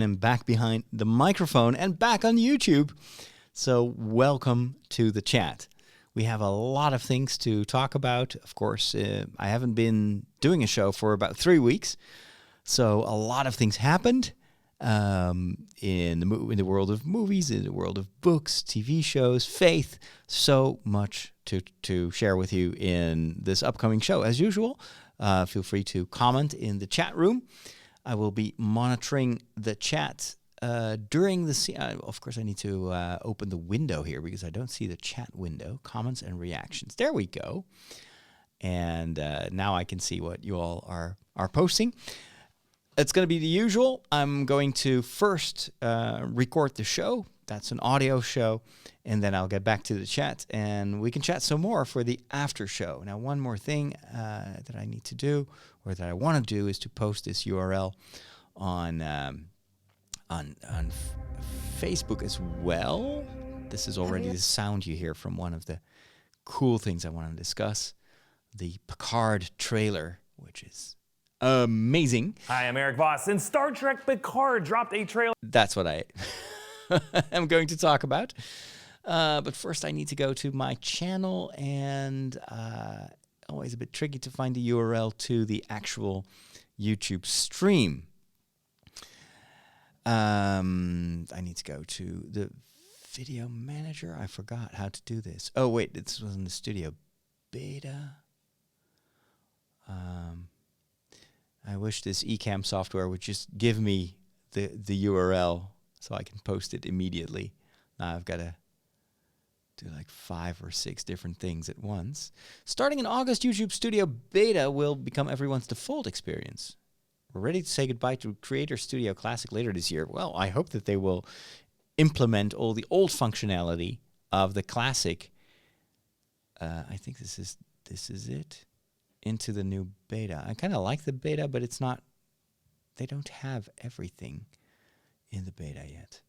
I'm back behind the microphone and back on YouTube. So welcome to the chat. We have a lot of things to talk about. Of course, I haven't been doing a show for about 3 weeks. So a lot of things happened in the world of movies, in the world of books, TV shows, faith. So much to share with you in this upcoming show. As usual, feel free to comment in the chat room. I will be monitoring the chat during the... of course, I need to open the window here because I don't see the chat window. Comments and reactions. There we go. And now I can see what you all are posting. It's going to be the usual. I'm going to first record the show. That's an audio show. And then I'll get back to the chat and we can chat some more for the after show. Now, one more thing that I need to do, or that I want to do, is to post this URL on Facebook as well. This is already the sound you hear from one of the cool things I want to discuss. The Picard trailer, which is amazing. Hi, I'm Eric Voss, and Star Trek Picard dropped a trailer. That's what I am going to talk about. But first I need to go to my channel, and always a bit tricky to find the URL to the actual YouTube stream. I need to go to the video manager. I forgot how to do this. Oh, wait, this was in the studio beta. I wish this Ecamm software would just give me the URL so I can post it immediately. Now I've got to do like 5 or 6 different things at once. Starting in August, YouTube Studio Beta will become everyone's default experience. We're ready to say goodbye to Creator Studio Classic later this year. Well, I hope that they will implement all the old functionality of the Classic. I think this is it, into the new beta. I kind of like the beta, but it's not. They don't have everything in the beta yet.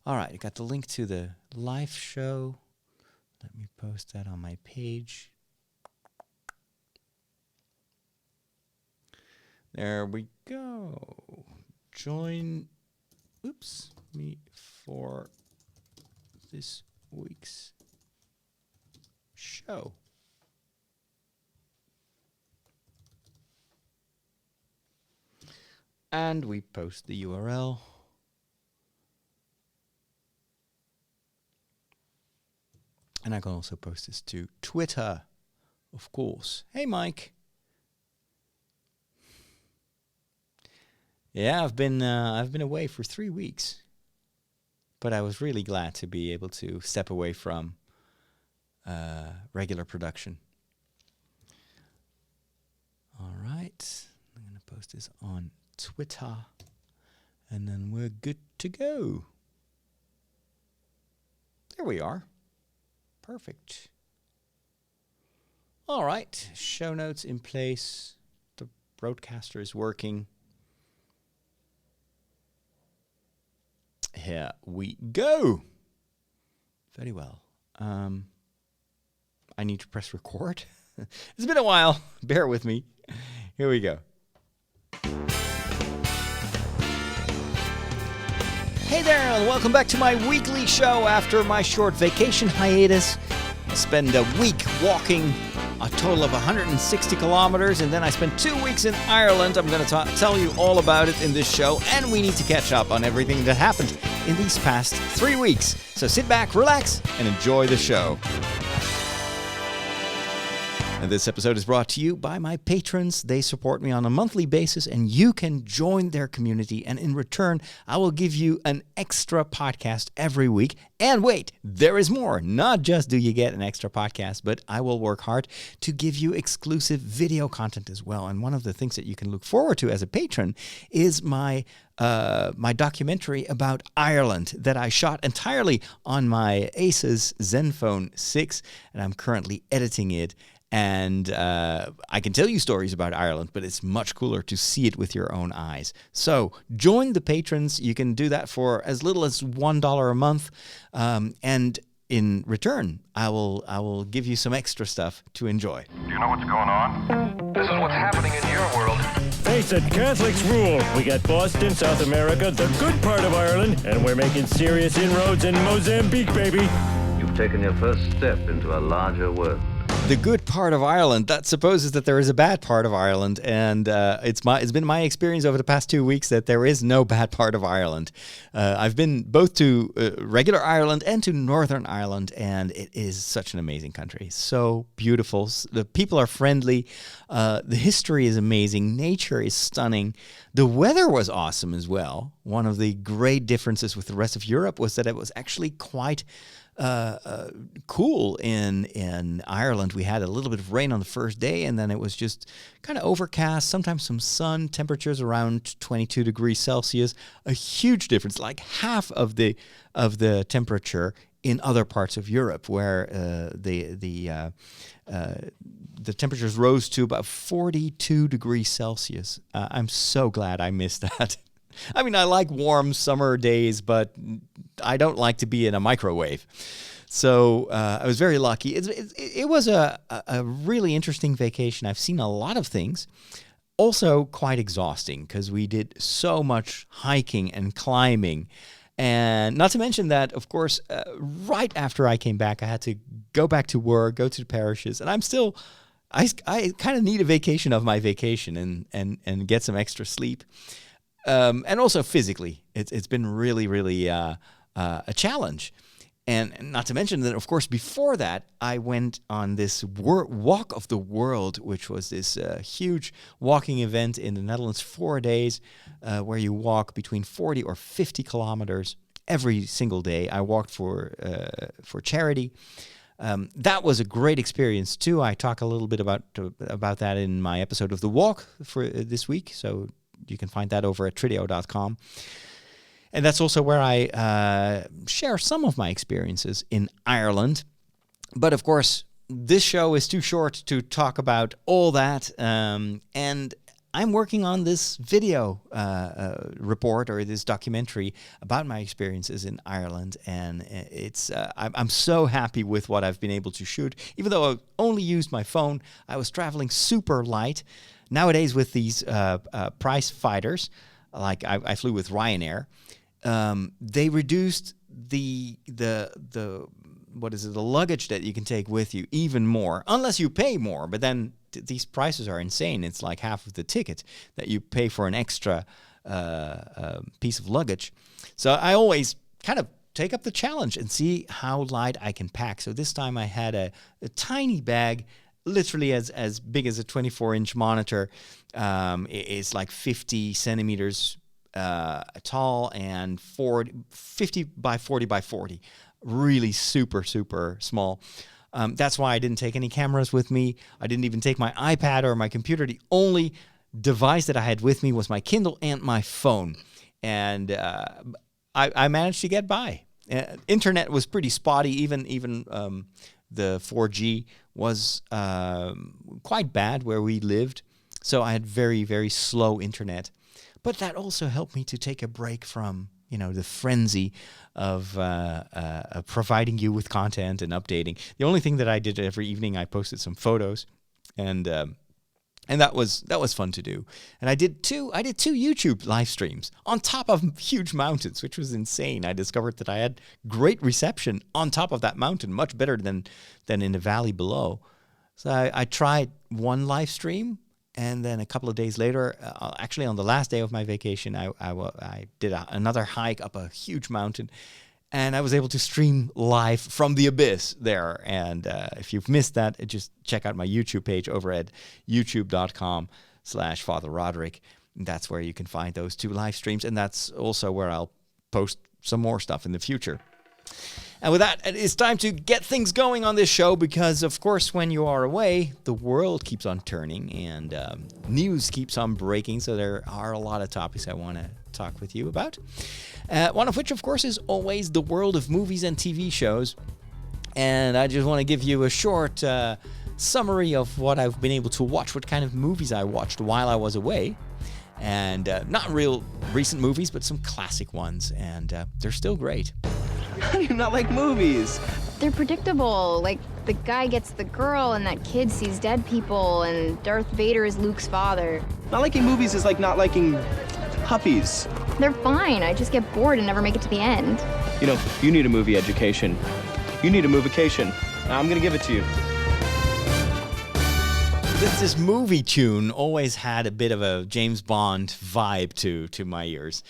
All right, I got the link to the live show. Let me post that on my page. There we go. Join me for this week's show. And we post the URL. And I can also post this to Twitter, of course. Hey, Mike. Yeah, I've been away for 3 weeks, but I was really glad to be able to step away from regular production. All right, I'm gonna post this on Twitter, and then we're good to go. There we are. Perfect. All right, show notes in place. The broadcaster is working. Here we go. Very well. I need to press record. It's been a while. Bear with me. Here we go. Hey there, and welcome back to my weekly show after my short vacation hiatus. I spend a week walking a total of 160 kilometers, and then I spent 2 weeks in Ireland. I'm going to tell you all about it in this show, and we need to catch up on everything that happened in these past 3 weeks. So sit back, relax, and enjoy the show. And this episode is brought to you by my patrons. They support me on a monthly basis, and you can join their community. And in return, I will give you an extra podcast every week. And wait, there is more. Not just do you get an extra podcast, but I will work hard to give you exclusive video content as well. And one of the things that you can look forward to as a patron is my documentary about Ireland that I shot entirely on my Asus Zenfone 6, and I'm currently editing it. And I can tell you stories about Ireland, but it's much cooler to see it with your own eyes. So join the patrons. You can do that for as little as $1 a month. And in return, I will give you some extra stuff to enjoy. Do you know what's going on? This is what's happening in your world. Face it, Catholics rule. We got Boston, South America, the good part of Ireland, and we're making serious inroads in Mozambique, baby. You've taken your first step into a larger world. The good part of Ireland, that supposes that there is a bad part of Ireland, and it's been my experience over the past 2 weeks that there is no bad part of Ireland. I've been both to regular Ireland and to Northern Ireland, and it is such an amazing country. So beautiful. The people are friendly. The history is amazing. Nature is stunning. The weather was awesome as well. One of the great differences with the rest of Europe was that it was actually quite cool in Ireland. We had a little bit of rain on the first day, and then it was just kind of overcast, sometimes some sun, temperatures around 22 degrees Celsius, a huge difference, like half of the temperature in other parts of Europe, where the temperatures rose to about 42 degrees Celsius. I'm so glad I missed that. I mean, I like warm summer days, but I don't like to be in a microwave. So I was very lucky. It was a really interesting vacation. I've seen a lot of things. Also quite exhausting because we did so much hiking and climbing. And not to mention that, of course, right after I came back, I had to go back to work, go to the parishes. And I kind of need a vacation of my vacation and get some extra sleep. And also physically, it's been really, really a challenge. And not to mention that, of course, before that, I went on this Walk of the World, which was this huge walking event in the Netherlands, 4 days, where you walk between 40 or 50 kilometers every single day. I walked for charity. That was a great experience too. I talk a little bit about that in my episode of The Walk for this week, so you can find that over at tridio.com. And that's also where I share some of my experiences in Ireland. But of course, this show is too short to talk about all that. And I'm working on this video report or this documentary about my experiences in Ireland. And I'm so happy with what I've been able to shoot. Even though I only used my phone, I was traveling super light. Nowadays, with these prize fighters, like I flew with Ryanair, they reduced the luggage that you can take with you even more, unless you pay more. But then these prices are insane. It's like half of the ticket that you pay for an extra piece of luggage. So I always kind of take up the challenge and see how light I can pack. So this time I had a tiny bag, literally as big as a 24-inch monitor. It's like 50 centimeters tall and 50 by 40 by 40. Really super, super small. That's why I didn't take any cameras with me. I didn't even take my iPad or my computer. The only device that I had with me was my Kindle and my phone. And I managed to get by. Internet was pretty spotty. Even the 4G was quite bad where we lived. So I had very, very slow internet. But that also helped me to take a break from, the frenzy of providing you with content and updating. The only thing that I did every evening, I posted some photos, and that was fun to do. And I did two YouTube live streams on top of huge mountains, which was insane. I discovered that I had great reception on top of that mountain, much better than in the valley below. So I tried one live stream. And then a couple of days later, actually on the last day of my vacation, I did another hike up a huge mountain. And I was able to stream live from the abyss there. And if you've missed that, just check out my YouTube page over at youtube.com/Father Roderick. That's where you can find those two live streams. And that's also where I'll post some more stuff in the future. And with that, it's time to get things going on this show because, of course, when you are away, the world keeps on turning and news keeps on breaking. So there are a lot of topics I want to talk with you about. One of which, of course, is always the world of movies and TV shows. And I just want to give you a short summary of what I've been able to watch, what kind of movies I watched while I was away. And not real recent movies, but some classic ones. And they're still great. How do you not like movies? They're predictable. Like, the guy gets the girl, and that kid sees dead people, and Darth Vader is Luke's father. Not liking movies is like not liking puppies. They're fine. I just get bored and never make it to the end. You know, you need a movie education. You need a movication. I'm gonna give it to you. This movie tune always had a bit of a James Bond vibe to my ears.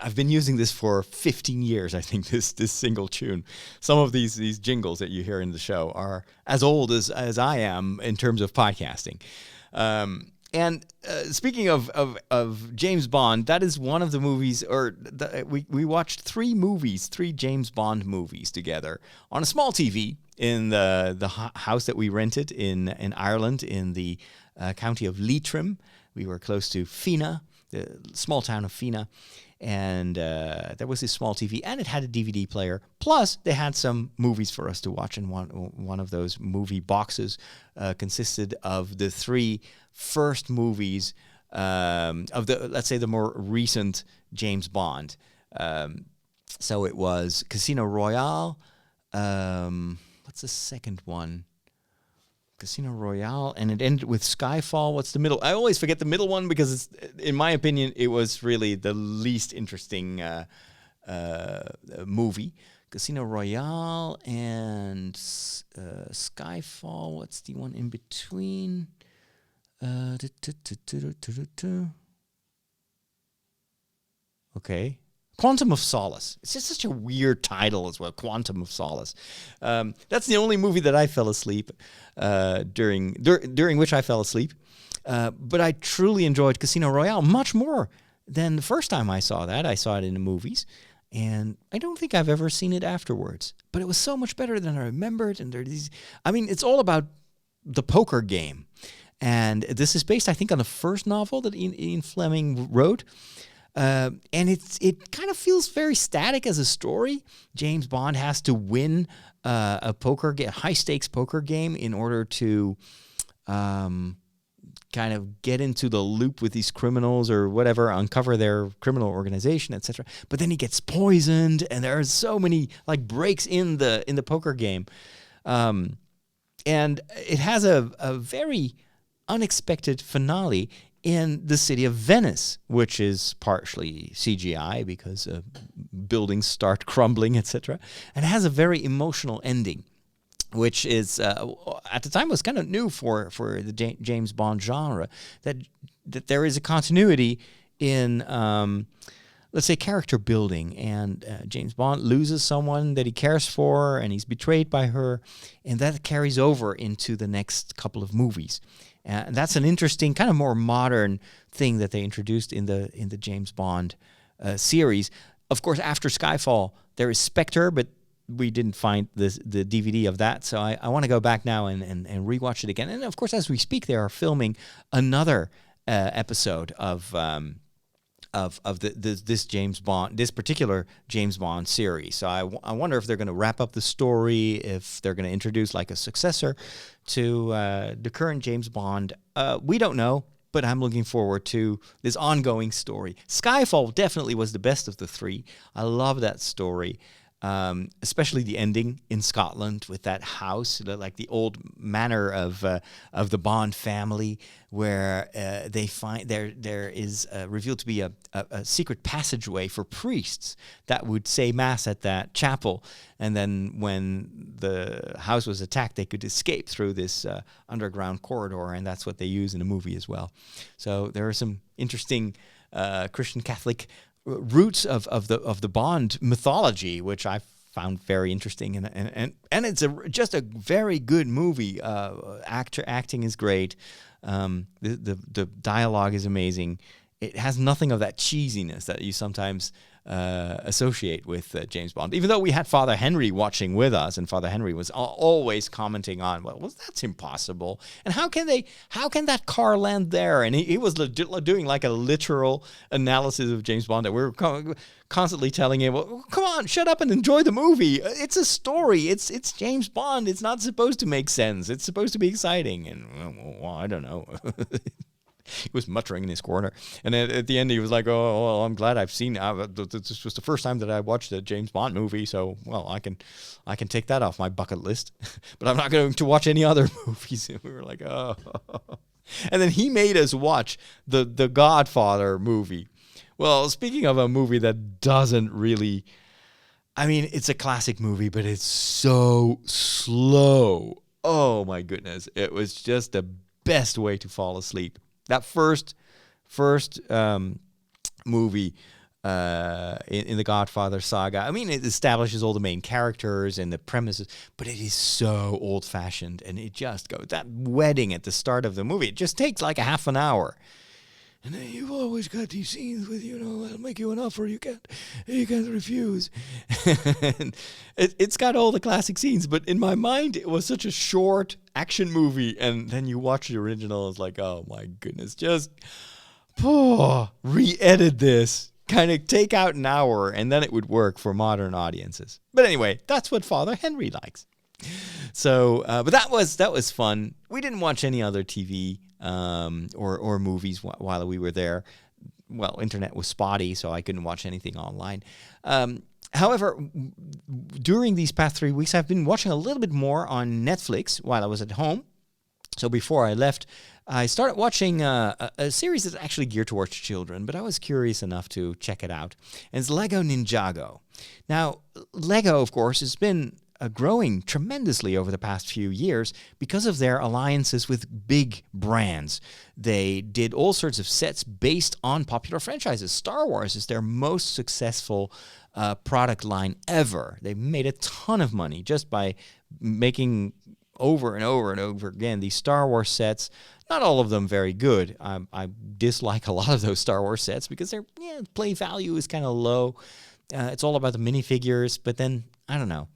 I've been using this for 15 years, I think, this single tune. Some of these jingles that you hear in the show are as old as I am in terms of podcasting. And speaking of James Bond, that is one of the movies, we watched three James Bond movies together on a small TV in the house that we rented in Ireland, in the county of Leitrim. We were close to Fina, the small town of Fina, and there was this small TV, and it had a DVD player. Plus, they had some movies for us to watch, and one of those movie boxes consisted of the three first movies of let's say, the more recent James Bond. So it was Casino Royale. What's the second one? Casino Royale, and it ended with Skyfall. What's the middle? I always forget the middle one because, in my opinion, it was really the least interesting movie. Casino Royale and Skyfall. What's the one in between? Okay. Quantum of Solace. It's just such a weird title as well, Quantum of Solace. That's the only movie that I fell asleep during which I fell asleep. But I truly enjoyed Casino Royale much more than the first time I saw that. I saw it in the movies, and I don't think I've ever seen it afterwards. But it was so much better than I remembered. And it's all about the poker game. And this is based, I think, on the first novel that Ian Fleming wrote. And it kind of feels very static as a story. James Bond has to win a high-stakes poker game in order to kind of get into the loop with these criminals or whatever, uncover their criminal organization, etc. But then he gets poisoned, and there are so many breaks in the poker game. And it has a very unexpected finale in the city of Venice, which is partially CGI because buildings start crumbling, etc. And it has a very emotional ending, which is at the time was kind of new for the James Bond genre, that there is a continuity in let's say character building, and James Bond loses someone that he cares for, and he's betrayed by her, and that carries over into the next couple of movies. And that's an interesting, kind of more modern thing that they introduced in the James Bond series. Of course, after Skyfall, there is Spectre, but we didn't find the DVD of that, so I want to go back now and rewatch it again. And of course, as we speak, they are filming another episode of this particular James Bond series. So I wonder if they're going to wrap up the story, if they're going to introduce a successor to the current James Bond. We don't know, but I'm looking forward to this ongoing story. Skyfall definitely was the best of the three. I love that story. Especially the ending in Scotland with that house, like the old manor of the Bond family, where they find there is revealed to be a secret passageway for priests that would say mass at that chapel, and then when the house was attacked, they could escape through this underground corridor, and that's what they use in the movie as well. So there are some interesting Christian Catholic roots of the Bond mythology, which I found very interesting, and it's just a very good movie. Acting is great. The dialogue is amazing. It has nothing of that cheesiness that you sometimes associate with James Bond. Even though we had Father Henry watching with us, and Father Henry was always commenting on, well, that's impossible. And how can that car land there? And he was doing like a literal analysis of James Bond that we were constantly telling him, well, come on, shut up and enjoy the movie. It's a story. It's James Bond. It's not supposed to make sense. It's supposed to be exciting. And well, I don't know. He was muttering in his corner. And then at the end, he was like, oh, well, I'm glad I've seen this was the first time that I watched a James Bond movie. So, well, I can take that off my bucket list. But I'm not going to watch any other movies. And we were like, oh. And then he made us watch the Godfather movie. Well, speaking of a movie that doesn't really... I mean, it's a classic movie, but it's so slow. Oh, my goodness. It was just the best way to fall asleep. That first movie in the Godfather saga, I mean, it establishes all the main characters and the premises, but it is so old-fashioned, and it just goes, that wedding at the start of the movie, it just takes like a half an hour. And then you've always got these scenes with, that'll make you an offer you can't refuse. And it's got all the classic scenes, but in my mind, it was such a short action movie. And then you watch the original, it's like, oh my goodness, just re-edit this. Kind of take out an hour, and then it would work for modern audiences. But anyway, that's what Father Henry likes. So, but that was fun. We didn't watch any other TV or movies while we were there. Well, internet was spotty, so I couldn't watch anything online. However, during these past 3 weeks, I've been watching a little bit more on Netflix while I was at home. So before I left, I started watching a series that's actually geared towards children, but I was curious enough to check it out. And it's Lego Ninjago. Now, Lego, of course, has been growing tremendously over the past few years because of their alliances with big brands. They did all sorts of sets based on popular franchises. Star Wars is their most successful product line ever. They made a ton of money just by making over and over and over again these Star Wars sets. Not all of them very good. I dislike a lot of those Star Wars sets because their play value is kind of low. It's all about the minifigures, but then, I don't know.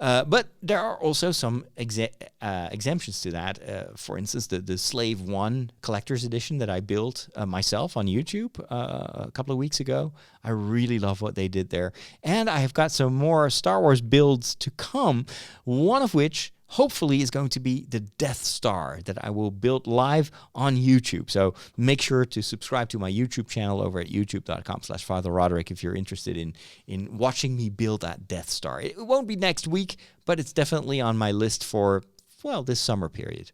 But there are also some exemptions to that. For instance, the Slave 1 Collector's Edition that I built myself on YouTube a couple of weeks ago. I really love what they did there. And I have got some more Star Wars builds to come, one of which hopefully is going to be the Death Star that I will build live on YouTube. So make sure to subscribe to my YouTube channel over at youtube.com/Father Roderick if you're interested in watching me build that Death Star. It won't be next week, but it's definitely on my list for, well, this summer period.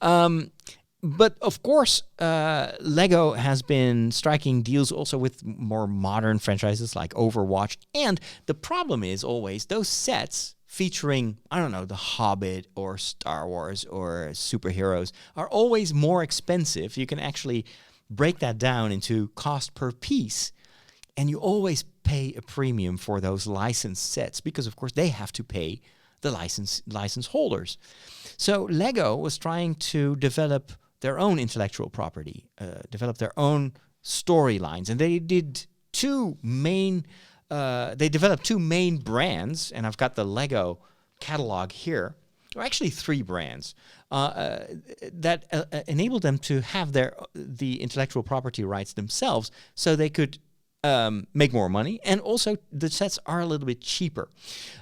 But of course, Lego has been striking deals also with more modern franchises like Overwatch. And the problem is always those sets featuring, I don't know, The Hobbit or Star Wars or superheroes are always more expensive. You can actually break that down into cost per piece, and you always pay a premium for those licensed sets because, of course, they have to pay the license holders. So Lego was trying to develop their own intellectual property, develop their own storylines, and they did they developed two main brands, and I've got the Lego catalog here, or actually 3 brands, that enabled them to have the intellectual property rights themselves so they could make more money, and also the sets are a little bit cheaper.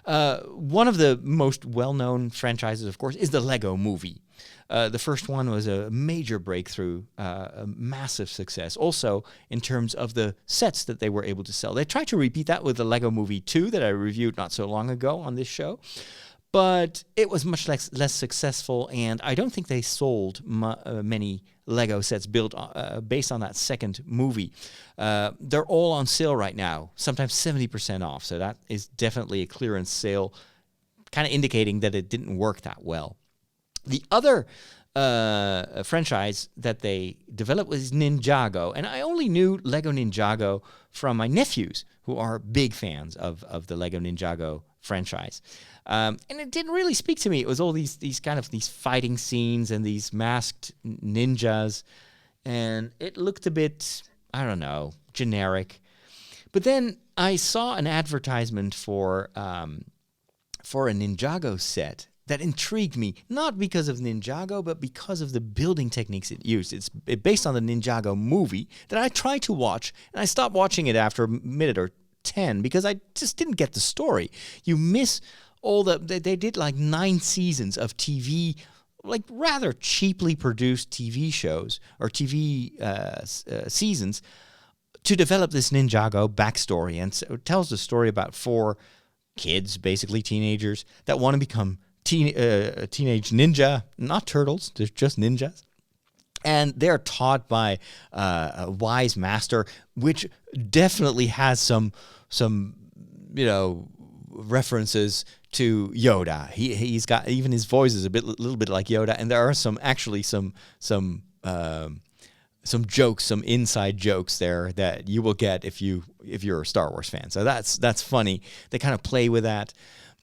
One of the most well-known franchises, of course, is the Lego Movie. The first one was a major breakthrough, a massive success. Also, in terms of the sets that they were able to sell. They tried to repeat that with the Lego Movie 2 that I reviewed not so long ago on this show. But it was much less successful, and I don't think they sold many Lego sets built based on that second movie. They're all on sale right now, sometimes 70% off. So that is definitely a clearance sale, kind of indicating that it didn't work that well. The other franchise that they developed was Ninjago, and I only knew Lego Ninjago from my nephews, who are big fans of the Lego Ninjago franchise. And it didn't really speak to me. It was all these fighting scenes and these masked ninjas, and it looked a bit, I don't know, generic. But then I saw an advertisement for a Ninjago set that intrigued me, not because of Ninjago, but because of the building techniques it used. It's based on the Ninjago movie that I tried to watch, and I stopped watching it after a minute or 10 because I just didn't get the story. You miss all they did like 9 seasons of TV like rather cheaply produced TV shows or TV seasons to develop this Ninjago backstory. And so it tells the story about 4 kids, basically teenagers, that want to become teenage ninja, not turtles, they're just ninjas. And they're taught by a wise master, which definitely has some references to Yoda. He's got, even his voice is a little bit like Yoda, and there are some jokes, some inside jokes there that you will get if you're a Star Wars fan. So that's funny. They kind of play with that,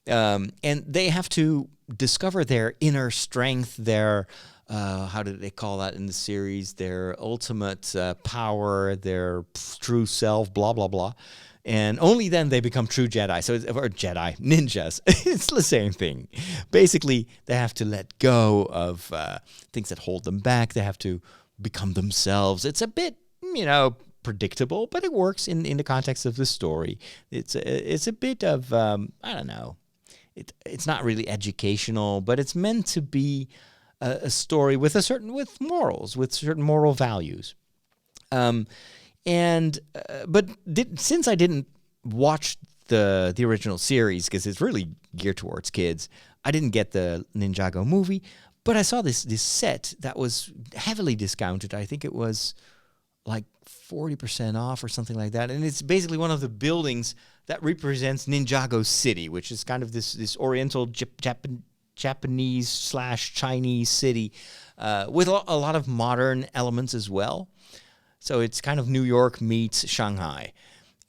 and they have to discover their inner strength, their how did they call that in the series? Their ultimate power, their true self, blah blah blah. And only then they become true Jedi. Or Jedi, ninjas. It's the same thing. Basically, they have to let go of things that hold them back. They have to become themselves. It's a bit, predictable, but it works in the context of the story. It's a bit of, I don't know. It's not really educational, but it's meant to be a story with morals, with certain moral values. Since I didn't watch the original series, because it's really geared towards kids, I didn't get the Ninjago movie, but I saw this set that was heavily discounted. I think it was like 40% off or something like that, and it's basically one of the buildings that represents Ninjago City, which is kind of this Oriental Japanese/Chinese city with a lot of modern elements as well. So it's kind of New York meets Shanghai.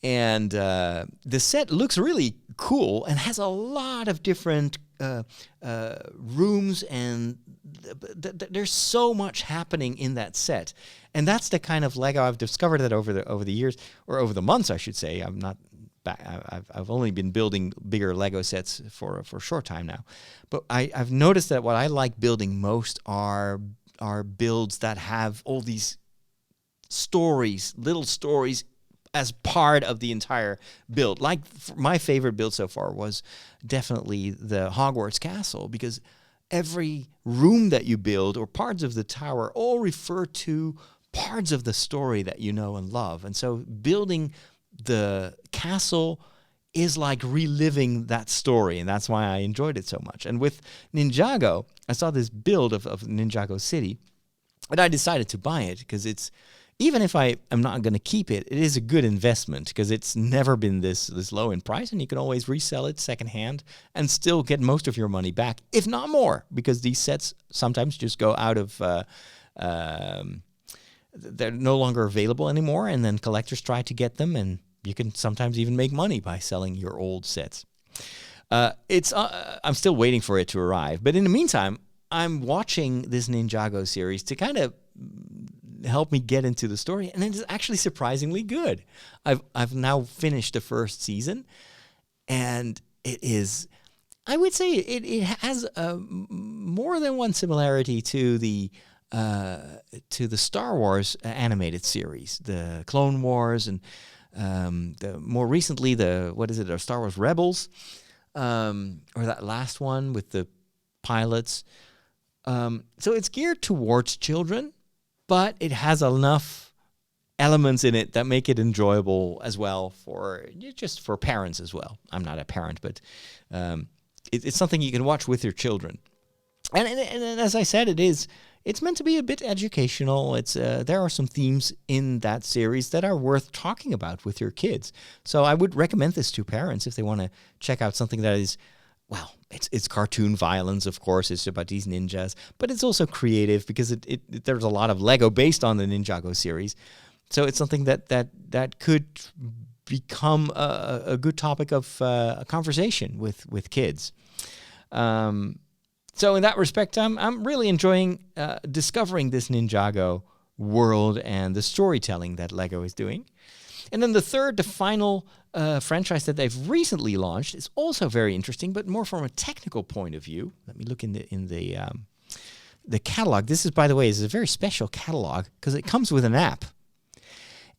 And the set looks really cool and has a lot of different rooms, and there's so much happening in that set. And that's the kind of Lego I've discovered that over the years, or over the months, I should say. I'm not back. I've only been building bigger Lego sets for a short time now. But I've noticed that what I like building most are builds that have all these little stories as part of the entire build. Like my favorite build so far was definitely the Hogwarts Castle, because every room that you build or parts of the tower all refer to parts of the story that you know and love. And so building the castle is like reliving that story, and that's why I enjoyed it so much. And with Ninjago, I saw this build of Ninjago City, and I decided to buy it because it's, even if I am not going to keep it, it is a good investment because it's never been this low in price, and you can always resell it secondhand and still get most of your money back, if not more, because these sets sometimes just go out of, they're no longer available anymore, and then collectors try to get them, and you can sometimes even make money by selling your old sets. I'm still waiting for it to arrive, but in the meantime, I'm watching this Ninjago series to kind of help me get into the story, and it's actually surprisingly good. I've now finished the first season, and it is, I would say it has more than one similarity to the Star Wars animated series, the Clone Wars, and the more recently the Star Wars Rebels, or that last one with the pilots. So it's geared towards children, but it has enough elements in it that make it enjoyable as well for parents as well. I'm not a parent, but it's something you can watch with your children. And as I said, it's meant to be a bit educational. There are some themes in that series that are worth talking about with your kids. So I would recommend this to parents if they want to check out something that is, well, it's cartoon violence, of course. It's about these ninjas, but it's also creative because there's a lot of Lego based on the Ninjago series. So it's something that could become a good topic of a conversation with kids. So in that respect, I'm really enjoying discovering this Ninjago world and the storytelling that Lego is doing. And then the final franchise that they've recently launched is also very interesting, but more from a technical point of view. Let me look in the catalog. This is, by the way, is a very special catalog because it comes with an app.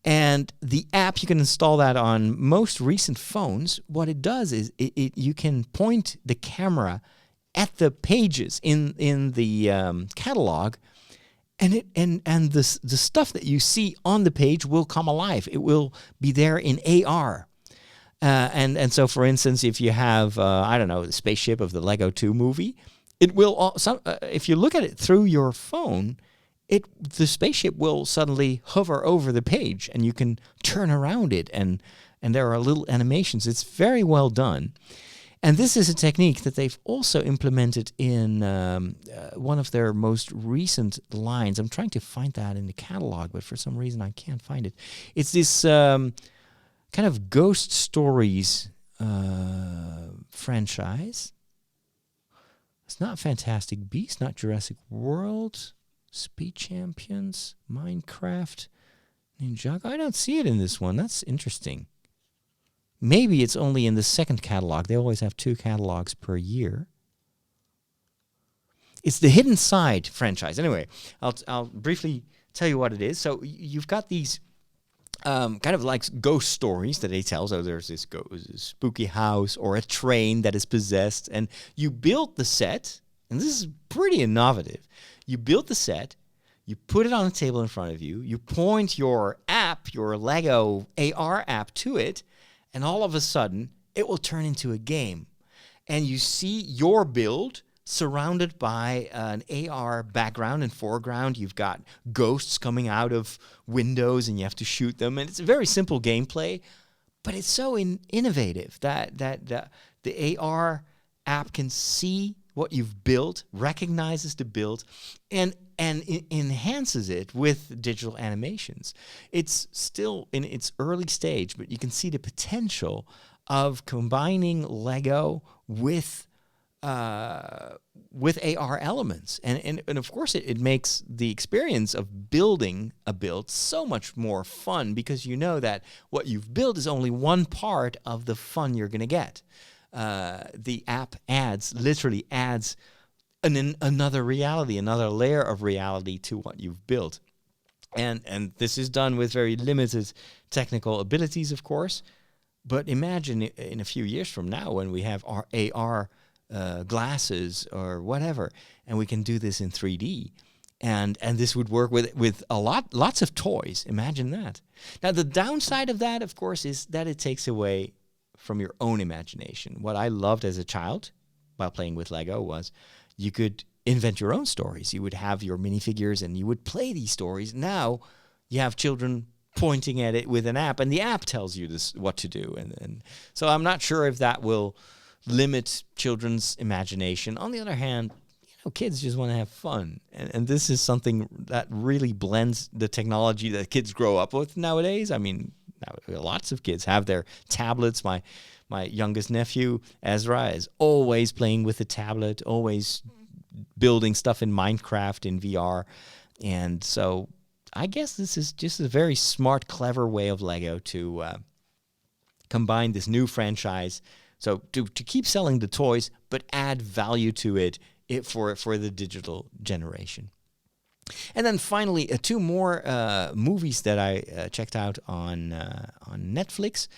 And the app, you can install that on most recent phones. What it does is you can point the camera at the pages in the catalog, and the stuff that you see on the page will come alive. It will be there in AR. And so, for instance, if you have, I don't know, the spaceship of the Lego 2 movie, it will, if you look at it through your phone, the spaceship will suddenly hover over the page, and you can turn around it, and there are little animations. It's very well done. And this is a technique that they've also implemented in one of their most recent lines. I'm trying to find that in the catalog, but for some reason I can't find it. It's this kind of Ghost Stories franchise. It's not Fantastic Beasts, not Jurassic World, Speed Champions, Minecraft, Ninjago. I don't see it in this one. That's interesting. Maybe it's only in the second catalog. They always have 2 catalogs per year. It's the Hidden Side franchise. Anyway, I'll briefly tell you what it is. So you've got these kind of like ghost stories that they tell. So there's this spooky house or a train that is possessed, and you build the set, and this is pretty innovative. You build the set, you put it on a table in front of you, you point your app, your Lego AR app to it, and all of a sudden, it will turn into a game. And you see your build surrounded by an AR background and foreground. You've got ghosts coming out of windows, and you have to shoot them. And it's a very simple gameplay, but it's so innovative that the AR app can see what you've built, recognizes the build, and enhances it with digital animations. It's still in its early stage, but you can see the potential of combining Lego with AR elements. And of course, it makes the experience of building a build so much more fun, because you know that what you've built is only one part of the fun you're going to get. The app literally adds another reality, another layer of reality to what you've built. And this is done with very limited technical abilities, of course. But imagine in a few years from now, when we have our AR glasses or whatever, and we can do this in 3D. And this would work with lots of toys. Imagine that. Now, the downside of that, of course, is that it takes away from your own imagination. What I loved as a child while playing with Lego was you could invent your own stories. You would have your minifigures and you would play these stories. Now you have children pointing at it with an app, and the app tells you what to do. And so I'm not sure if that will limit children's imagination. On the other hand, kids just want to have fun. And this is something that really blends the technology that kids grow up with nowadays. I mean, lots of kids have their tablets. My youngest nephew, Ezra, is always playing with the tablet, always building stuff in Minecraft, in VR. And so I guess this is just a very smart, clever way of Lego to combine this new franchise. So to keep selling the toys, but add value to it for the digital generation. And then finally, 2 more movies that I checked out on Netflix.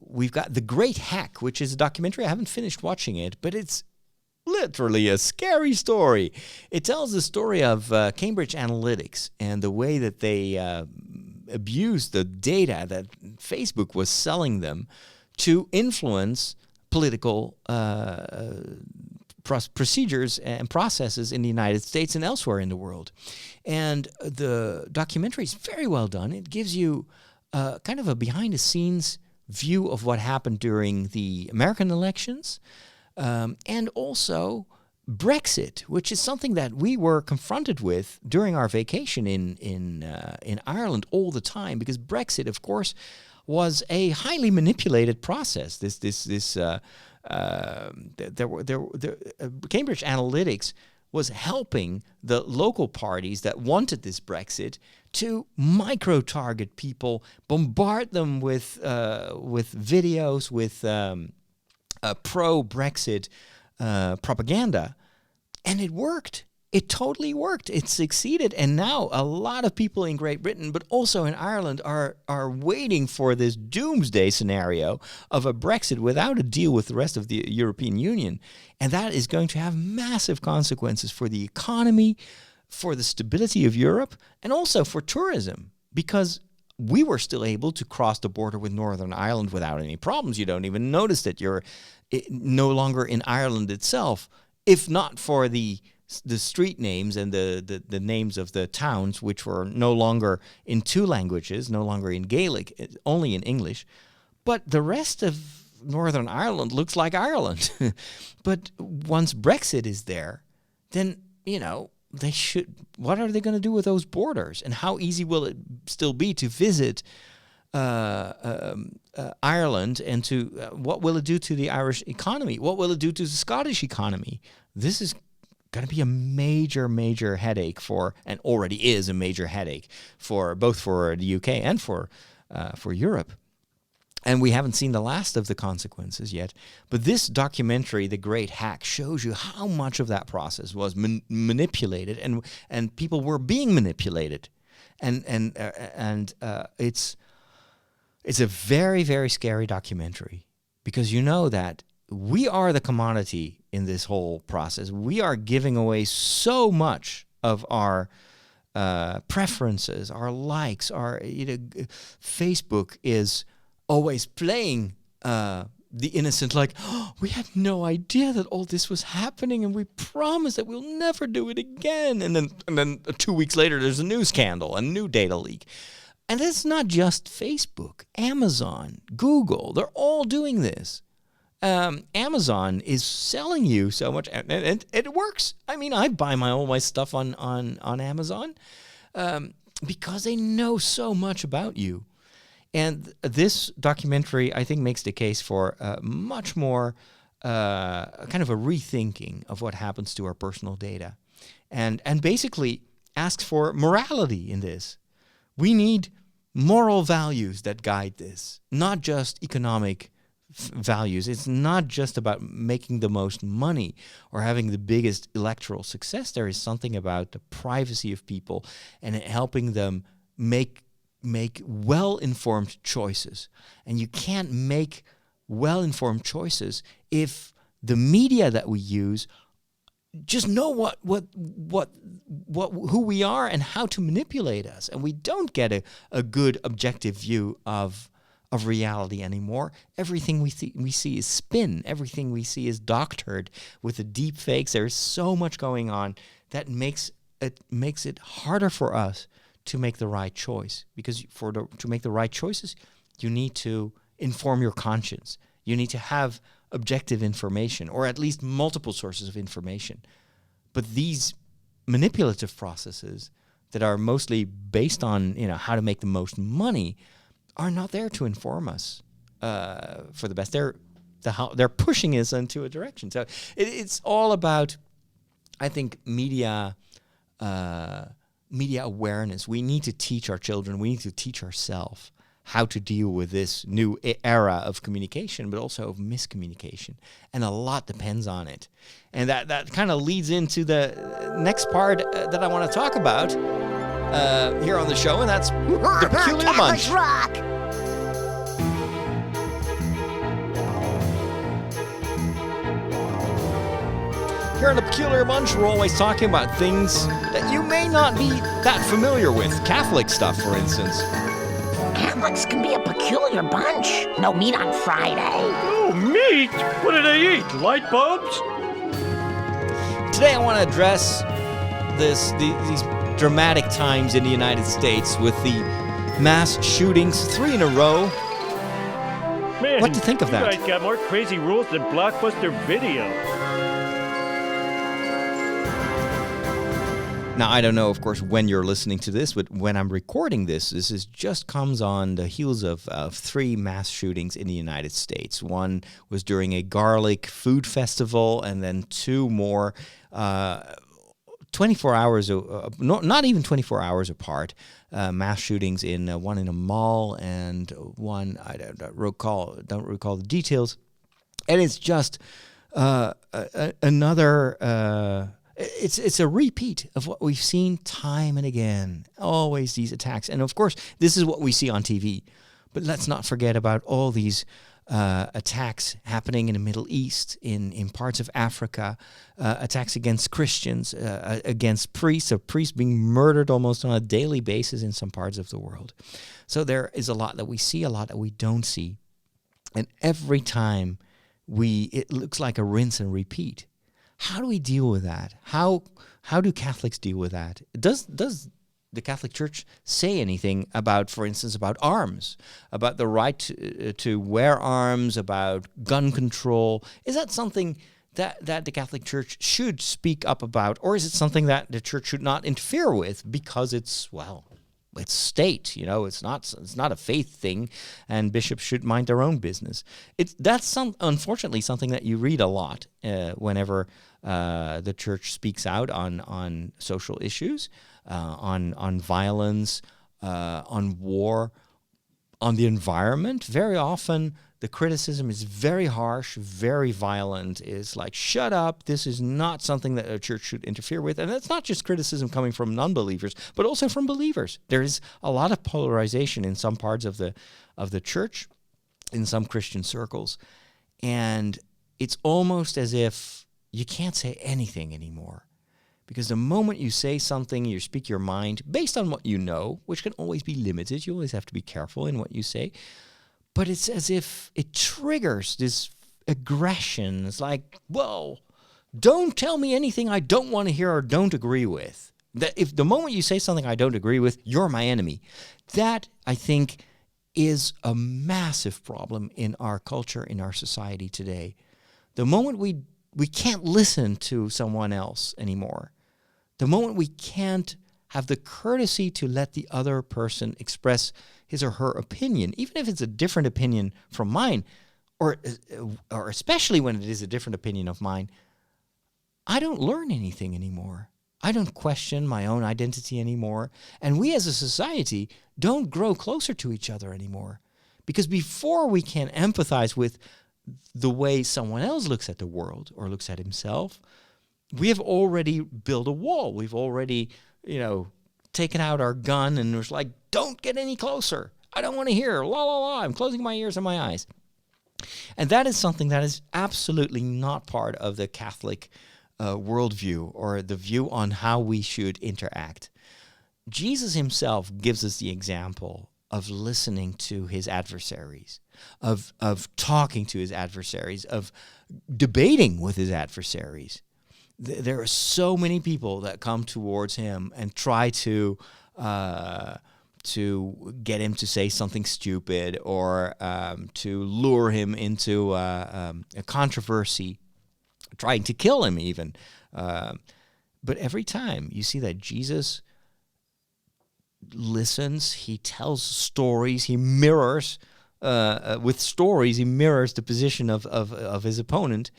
We've got The Great Hack, which is a documentary. I haven't finished watching it, but it's literally a scary story. It tells the story of Cambridge Analytics and the way that they abused the data that Facebook was selling them to influence political procedures and processes in the United States and elsewhere in the world. And the documentary is very well done. It gives you kind of a behind-the-scenes view of what happened during the American elections, and also Brexit, which is something that we were confronted with during our vacation in Ireland all the time, because Brexit, of course, was a highly manipulated process. Cambridge Analytics was helping the local parties that wanted this Brexit to micro-target people, bombard them with videos, with pro-Brexit propaganda, and it worked. it totally worked. It succeeded. And now a lot of people in Great Britain, but also in Ireland, are waiting for this doomsday scenario of a Brexit without a deal with the rest of the European Union. And that is going to have massive consequences for the economy, for the stability of Europe, and also for tourism, because we were still able to cross the border with Northern Ireland without any problems. You don't even notice that you're no longer in Ireland itself, if not for the street names and the names of the towns, which were no longer in two languages, no longer in Gaelic, only in English. But the rest of Northern Ireland looks like Ireland. But once Brexit is there, then, they should. What are they going to do with those borders? And how easy will it still be to visit Ireland? And to what will it do to the Irish economy? What will it do to the Scottish economy? This is going to be a major, major headache and already is a major headache for both for the UK and for Europe. And we haven't seen the last of the consequences yet. But this documentary, The Great Hack, shows you how much of that process was manipulated, and people were being manipulated. And it's a very, very scary documentary, because you know that we are the commodity in this whole process. We are giving away so much of our preferences, our likes, our Facebook is always playing the innocent, like, oh, we had no idea that all this was happening, and we promise that we'll never do it again. And then 2 weeks later, there's a new scandal, a new data leak. And it's not just Facebook, Amazon, Google, they're all doing this. Amazon is selling you so much, and it works. I mean, I buy all my stuff on Amazon because they know so much about you. And this documentary, I think, makes the case for much more kind of a rethinking of what happens to our personal data, and basically asks for morality in this. We need moral values that guide this, not just economic values. It's not just about making the most money or having the biggest electoral success. There is something about the privacy of people and helping them make well-informed choices. And you can't make well-informed choices if the media that we use just know who we are and how to manipulate us, and we don't get a good objective view of reality anymore. Everything we see is spin. Everything we see is doctored with the deep fakes. There's so much going on that makes it harder for us to make the right choice, because to make the right choices, you need to inform your conscience. You need to have objective information, or at least multiple sources of information. But these manipulative processes that are mostly based on how to make the most money are not there to inform us for the best. They're pushing us into a direction. So it's all about, I think, media awareness. We need to teach our children, we need to teach ourselves how to deal with this new era of communication, but also of miscommunication. And a lot depends on it. And that kind of leads into the next part that I want to talk about here on the show, and that's the Peculiar Munch. Rock. Here on the Peculiar Munch, we're always talking about things that you may not be that familiar with. Catholic stuff, for instance. Catholics can be a peculiar bunch. No meat on Friday. Oh, meat? What do they eat? Light bulbs? Today I want to address these dramatic times in the United States with the mass shootings, 3 in a row. Man, what do you think of that? You guys got more crazy rules than Blockbuster Video. Now, I don't know, of course, when you're listening to this, but when I'm recording this just comes on the heels of 3 mass shootings in the United States. One was during a garlic food festival, and then 2 more 24 hours, not even 24 hours apart, mass shootings in one in a mall and one, I don't recall the details. And it's just another It's a repeat of what we've seen time and again. Always these attacks. And of course, this is what we see on TV. But let's not forget about all these attacks happening in the Middle East, in parts of Africa, attacks against Christians, against priests, of priests being murdered almost on a daily basis in some parts of the world. So there is a lot that we see, a lot that we don't see. And every time it looks like a rinse and repeat. How do we deal with that? How do Catholics deal with that? Does the Catholic Church say anything about, for instance, about arms, about the right to wear arms, about gun control? Is that something that the Catholic Church should speak up about, or is it something that the Church should not interfere with because it's state, it's not a faith thing, and bishops should mind their own business. That's unfortunately something that you read a lot whenever the Church speaks out on social issues, on violence, on war, on the environment. Very often the criticism is very harsh, very violent. It's like, shut up, this is not something that a church should interfere with. And that's not just criticism coming from non-believers, but also from believers. There is a lot of polarization in some parts of the church, in some Christian circles. And it's almost as if you can't say anything anymore. Because the moment you say something, you speak your mind, based on what you know, which can always be limited, you always have to be careful in what you say, but it's as if it triggers this aggression. It's like, whoa, don't tell me anything I don't want to hear or don't agree with. That if the moment you say something I don't agree with, you're my enemy. That, I think, is a massive problem in our culture, in our society today. The moment we can't listen to someone else anymore, the moment we can't have the courtesy to let the other person express his or her opinion, even if it's a different opinion from mine, or especially when it is a different opinion of mine, I don't learn anything anymore. I don't question my own identity anymore. And we as a society don't grow closer to each other anymore. Because before we can empathize with the way someone else looks at the world or looks at himself, we have already built a wall. We've already, taken out our gun and was like, don't get any closer. I don't want to hear, la, la, la. I'm closing my ears and my eyes. And that is something that is absolutely not part of the Catholic worldview or the view on how we should interact. Jesus himself gives us the example of listening to his adversaries, of talking to his adversaries, of debating with his adversaries. There are so many people that come towards him and try to get him to say something stupid or to lure him into a controversy, trying to kill him even. But every time you see that Jesus listens, he tells stories, he mirrors, with stories, he mirrors the position of his opponent.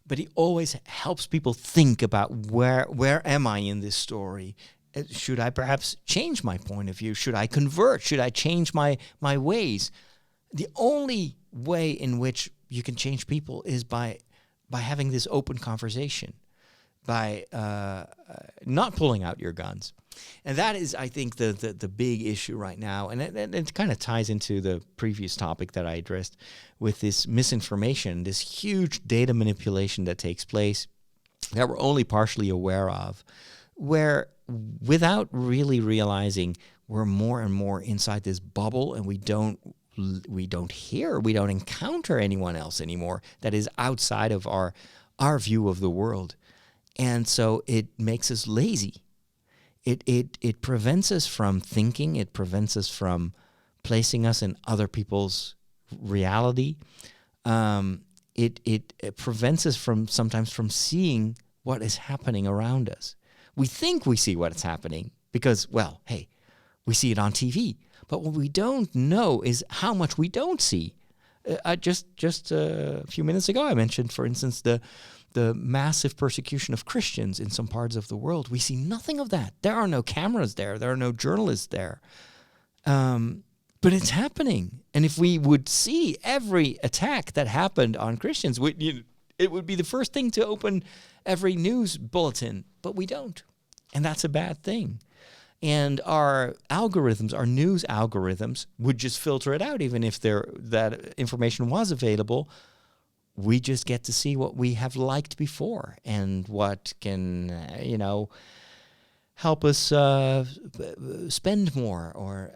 But he always helps people think about where am I in this story? Should I perhaps change my point of view? Should I convert? Should I change my ways? The only way in which you can change people is by having this open conversation, by not pulling out your guns. And that is, I think, the big issue right now. And it kind of ties into the previous topic that I addressed with this misinformation, this huge data manipulation that takes place that we're only partially aware of, where without really realizing we're more and more inside this bubble and we don't encounter anyone else anymore that is outside of our view of the world. And so it makes us lazy. It prevents us from thinking. It prevents us from placing us in other people's reality. It prevents us sometimes from seeing what is happening around us. We think we see what's happening because, well, hey, we see it on TV. But what we don't know is how much we don't see. Just a few minutes ago, I mentioned, for instance, the massive persecution of Christians in some parts of the world. We see nothing of that. There are no cameras there. There are no journalists there. But it's happening. And if we would see every attack that happened on Christians, It would be the first thing to open every news bulletin, but we don't. And that's a bad thing. And our algorithms, our news algorithms, would just filter it out, even if that information was available. We just get to see what we have liked before and what can, help us spend more.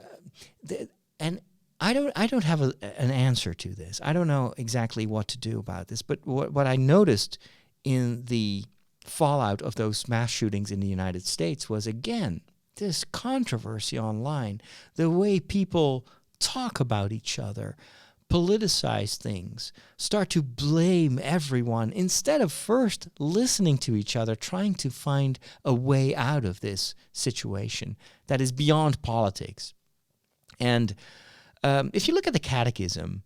And I don't have an answer to this. I don't know exactly what to do about this. But what I noticed in the fallout of those mass shootings in the United States was, again, this controversy online, the way people talk about each other, politicize things, start to blame everyone instead of first listening to each other, trying to find a way out of this situation that is beyond politics. And if you look at the Catechism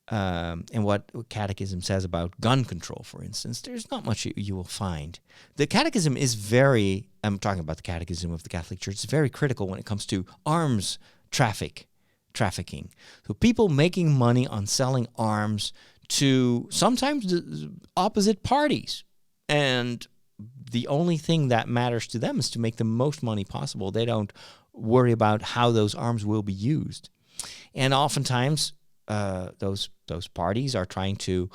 and what Catechism says about gun control, for instance, there's not much you will find. The Catechism is I'm talking about the Catechism of the Catholic Church, it's very critical when it comes to arms trafficking. So people making money on selling arms to sometimes the opposite parties. And the only thing that matters to them is to make the most money possible. They don't worry about how those arms will be used. And oftentimes, those parties are trying to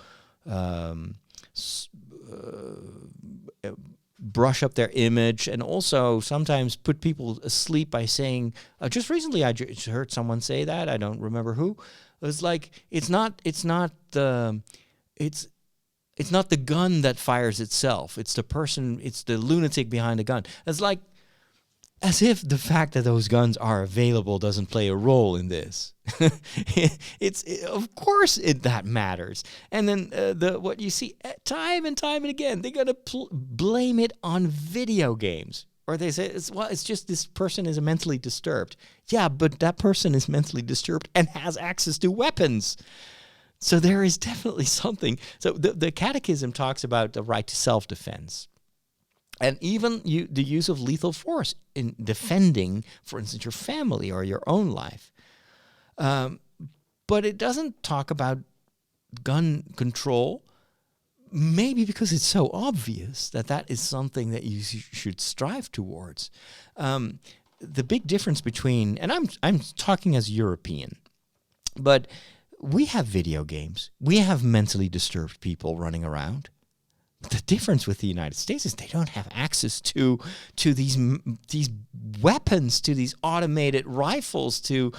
brush up their image and also sometimes put people asleep by saying, just recently I just heard someone say that, I don't remember who. It was like, it's not the gun that fires itself. It's the person, it's the lunatic behind the gun. It's like, as if the fact that those guns are available doesn't play a role in this. Of course that matters. And then what you see time and time and again, they're going to blame it on video games. Or they say, it's just this person is mentally disturbed. Yeah, but that person is mentally disturbed and has access to weapons. So there is definitely something. So the Catechism talks about the right to self-defense. And even the use of lethal force in defending, for instance, your family or your own life. But it doesn't talk about gun control, maybe because it's so obvious that is something that you should strive towards. The big difference between, and I'm talking as European, but we have video games. We have mentally disturbed people running around. The difference with the United States is they don't have access to these weapons, to these automated rifles, to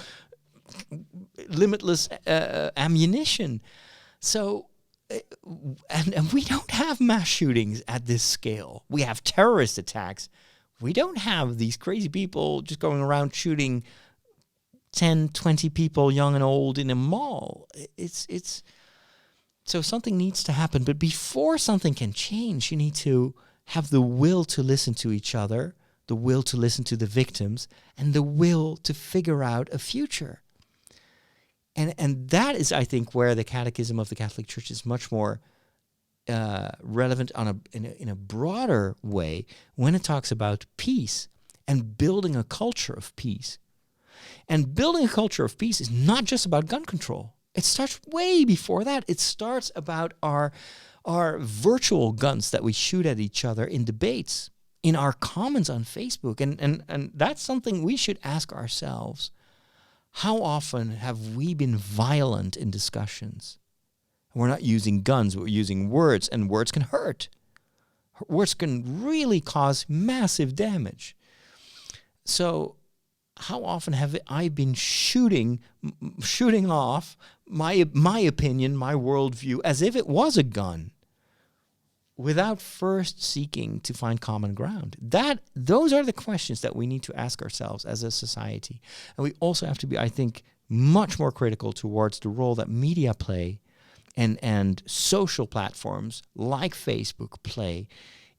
limitless ammunition. So, and we don't have mass shootings at this scale. We have terrorist attacks. We don't have these crazy people just going around shooting 10, 20 people, young and old, in a mall. So something needs to happen. But before something can change, you need to have the will to listen to each other, the will to listen to the victims, and the will to figure out a future. And that is, I think, where the Catechism of the Catholic Church is much more relevant in a broader way when it talks about peace and building a culture of peace. And building a culture of peace is not just about gun control. It starts way before that. It starts about our virtual guns that we shoot at each other in debates, in our comments on Facebook. And that's something we should ask ourselves. How often have we been violent in discussions? We're not using guns, we're using words, and words can hurt. Words can really cause massive damage. So how often have I been shooting off my opinion, my worldview, as if it was a gun, without first seeking to find common ground? Those are the questions that we need to ask ourselves as a society. And we also have to be, I think, much more critical towards the role that media play and social platforms like Facebook play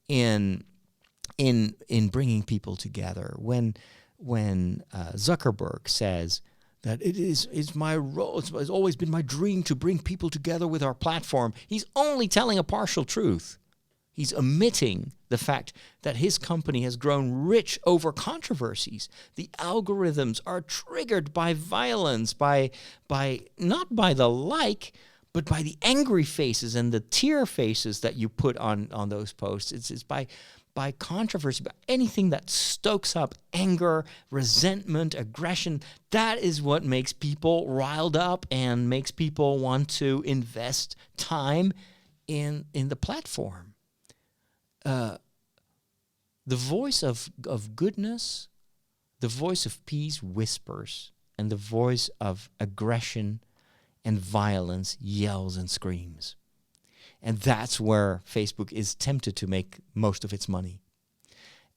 in bringing people together. When Zuckerberg says that it's my role, it's always been my dream to bring people together with our platform, he's only telling a partial truth. He's omitting the fact that his company has grown rich over controversies. The algorithms are triggered by violence, by not by the like, but by the angry faces and the tear faces that you put on those posts. It's by controversy, by anything that stokes up anger, resentment, aggression. That is what makes people riled up and makes people want to invest time in the platform. The voice of goodness, the voice of peace whispers, and the voice of aggression and violence yells and screams. And that's where Facebook is tempted to make most of its money.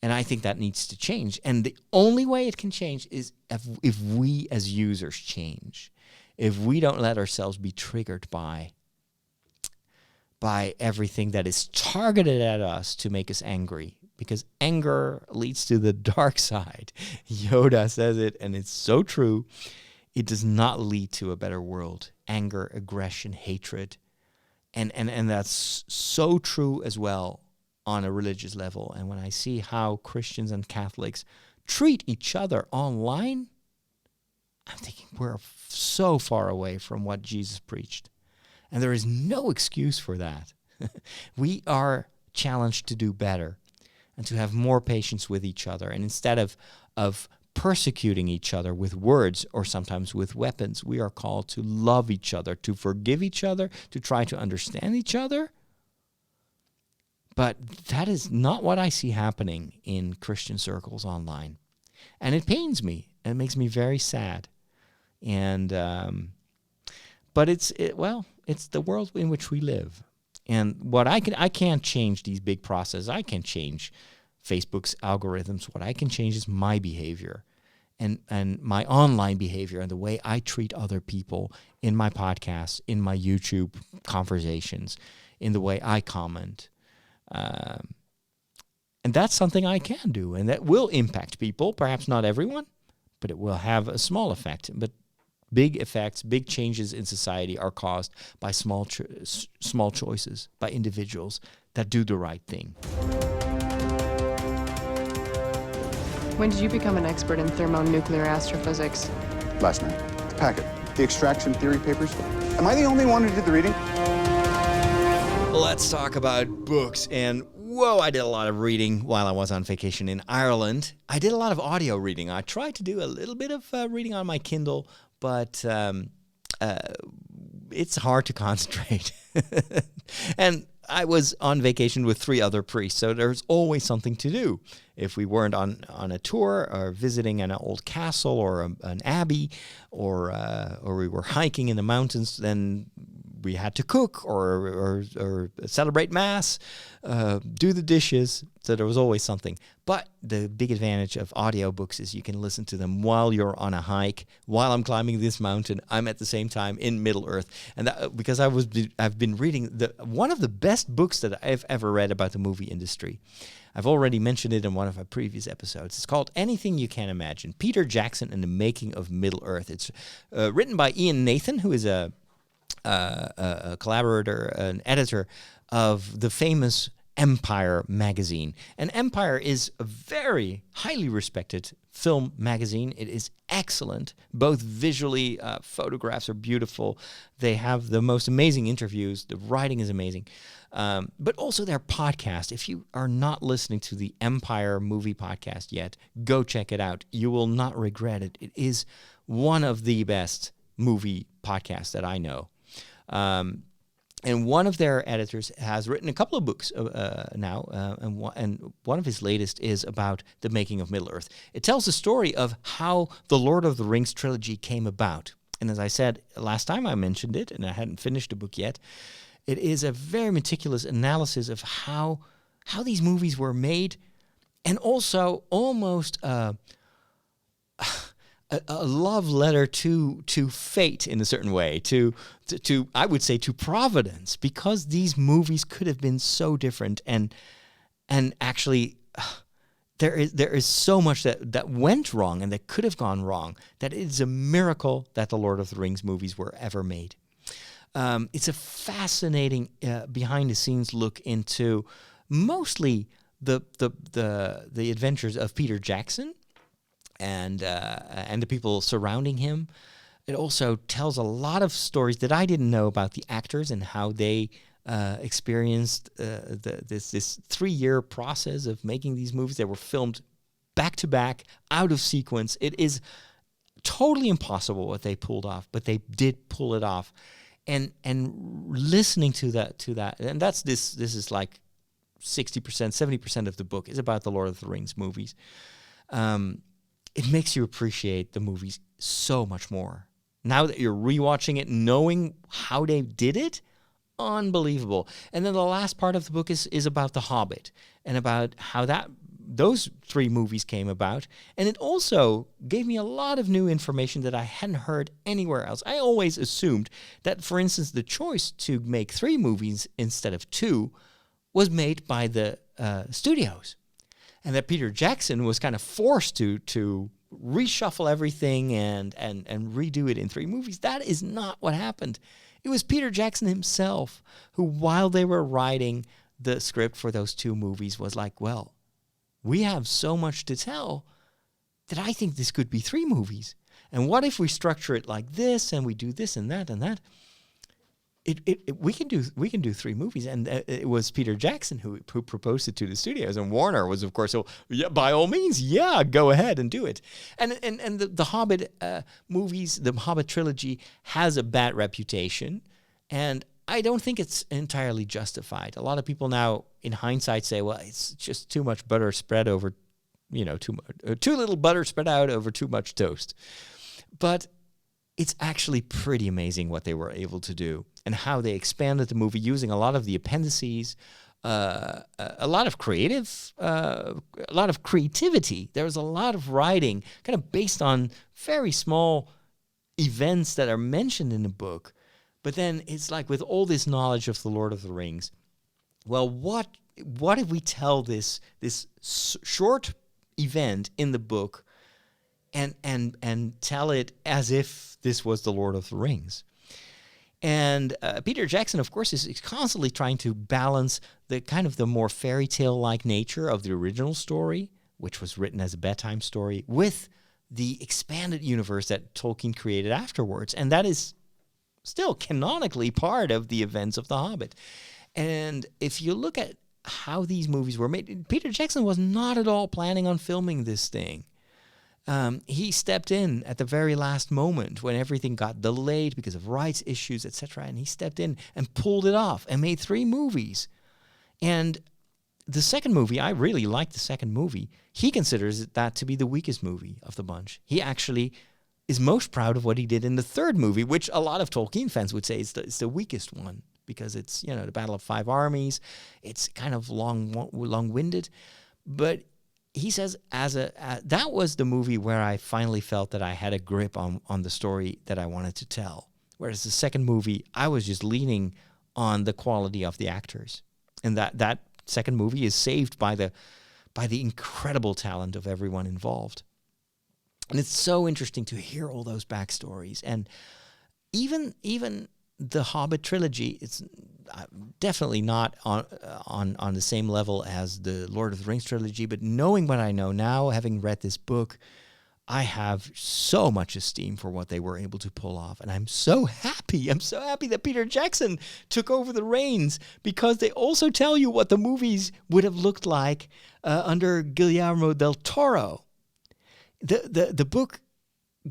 And I think that needs to change. And the only way it can change is if we as users change. If we don't let ourselves be triggered by everything that is targeted at us to make us angry. Because anger leads to the dark side. Yoda says it, and it's so true. It does not lead to a better world. Anger, aggression, hatred. And that's so true as well on a religious level. And when I see how Christians and Catholics treat each other online, I'm thinking we're so far away from what Jesus preached. And there is no excuse for that. We are challenged to do better and to have more patience with each other. And instead of persecuting each other with words or sometimes with weapons, we are called to love each other, to forgive each other, to try to understand each other. But that is not what I see happening in Christian circles online. And it pains me. It makes me very sad. And but it's the world in which we live. And what I can't change these big processes. I can't change Facebook's algorithms. What I can change is my behavior and my online behavior and the way I treat other people in my podcasts, in my YouTube conversations, in the way I comment. And that's something I can do, and that will impact people, perhaps not everyone, but it will have a small effect. But big effects, big changes in society are caused by small choices, by individuals that do the right thing. When did you become an expert in thermonuclear astrophysics? Last night. The packet. The extraction theory papers. Am I the only one who did the reading? Let's talk about books. And whoa, I did a lot of reading while I was on vacation in Ireland. I did a lot of audio reading. I tried to do a little bit of reading on my Kindle, but it's hard to concentrate. And I was on vacation with 3 other priests, so there's always something to do. If we weren't on a tour or visiting an old castle or an abbey or we were hiking in the mountains, then we had to cook or celebrate Mass, do the dishes. So there was always something. But the big advantage of audiobooks is you can listen to them while you're on a hike. While I'm climbing this mountain, I'm at the same time in Middle Earth. And that, because I've been reading one of the best books that I've ever read about the movie industry. I've already mentioned it in one of our previous episodes. It's called Anything You Can Imagine, Peter Jackson and the Making of Middle Earth. It's written by Ian Nathan, who is a collaborator, an editor of the famous Empire magazine. And Empire is a very highly respected film magazine. It is excellent, both visually, photographs are beautiful. They have the most amazing interviews. The writing is amazing. But also their podcast. If you are not listening to the Empire movie podcast yet, go check it out. You will not regret it. It is one of the best movie podcasts that I know. And one of their editors has written a couple of books now, and one of his latest is about the making of Middle-earth. It tells the story of how the Lord of the Rings trilogy came about. And as I said last time I mentioned it, and I hadn't finished the book yet, it is a very meticulous analysis of how these movies were made, and also almost a love letter to fate in a certain way, to I would say to Providence, because these movies could have been so different, and actually there is so much that went wrong and that could have gone wrong, that it is a miracle that the Lord of the Rings movies were ever made. It's a fascinating behind the scenes look into mostly the adventures of Peter Jackson and the people surrounding him. It also tells a lot of stories that I didn't know about the actors and how they experienced this 3-year process of making these movies. They were filmed back to back, out of sequence. It is totally impossible what they pulled off, but they did pull it off. And listening to that, and this is like 60%, 70% of the book is about the Lord of the Rings movies. It makes you appreciate the movies so much more. Now that you're rewatching it, knowing how they did it, unbelievable. And then the last part of the book is about The Hobbit and about how those 3 movies came about. And it also gave me a lot of new information that I hadn't heard anywhere else. I always assumed that, for instance, the choice to make 3 movies instead of 2 was made by the studios, and that Peter Jackson was kind of forced to reshuffle everything and redo it in 3 movies. That is not what happened. It was Peter Jackson himself who, while they were writing the script for those 2 movies, was like, well, we have so much to tell that I think this could be 3 movies. And what if we structure it like this, and we do this and that and that? We can do 3 movies, and it was Peter Jackson who proposed it to the studios, and Warner was, of course, so yeah, by all means, yeah, go ahead and do it. And the Hobbit movies, the Hobbit trilogy, has a bad reputation, and I don't think it's entirely justified. A lot of people now, in hindsight, say, well, it's just too much butter spread over, too little butter spread out over too much toast. But it's actually pretty amazing what they were able to do and how they expanded the movie using a lot of the appendices, a lot of creativity. There was a lot of writing kind of based on very small events that are mentioned in the book. But then it's like, with all this knowledge of the Lord of the Rings, well, what if we tell this short event in the book and tell it as if this was the Lord of the Rings? And Peter Jackson, of course, is constantly trying to balance the kind of the more fairy tale-like nature of the original story, which was written as a bedtime story, with the expanded universe that Tolkien created afterwards. And that is still canonically part of the events of The Hobbit. And if you look at how these movies were made, Peter Jackson was not at all planning on filming this thing. He stepped in at the very last moment when everything got delayed because of rights issues, etc. And he stepped in and pulled it off and made 3 movies. And the second movie, I really liked the second movie. He considers that to be the weakest movie of the bunch. He actually is most proud of what he did in the third movie, which a lot of Tolkien fans would say is the weakest one, because it's, the Battle of 5 Armies. It's kind of long-winded. But he says that was the movie where I finally felt that I had a grip on the story that I wanted to tell. Whereas the second movie, I was just leaning on the quality of the actors. And that second movie is saved by the incredible talent of everyone involved. And it's so interesting to hear all those backstories. And even the Hobbit trilogy, it's definitely not on the same level as the Lord of the Rings trilogy, but knowing what I know now, having read this book, I have so much esteem for what they were able to pull off. And I'm so happy. I'm so happy that Peter Jackson took over the reins, because they also tell you what the movies would have looked like under Guillermo del Toro. The book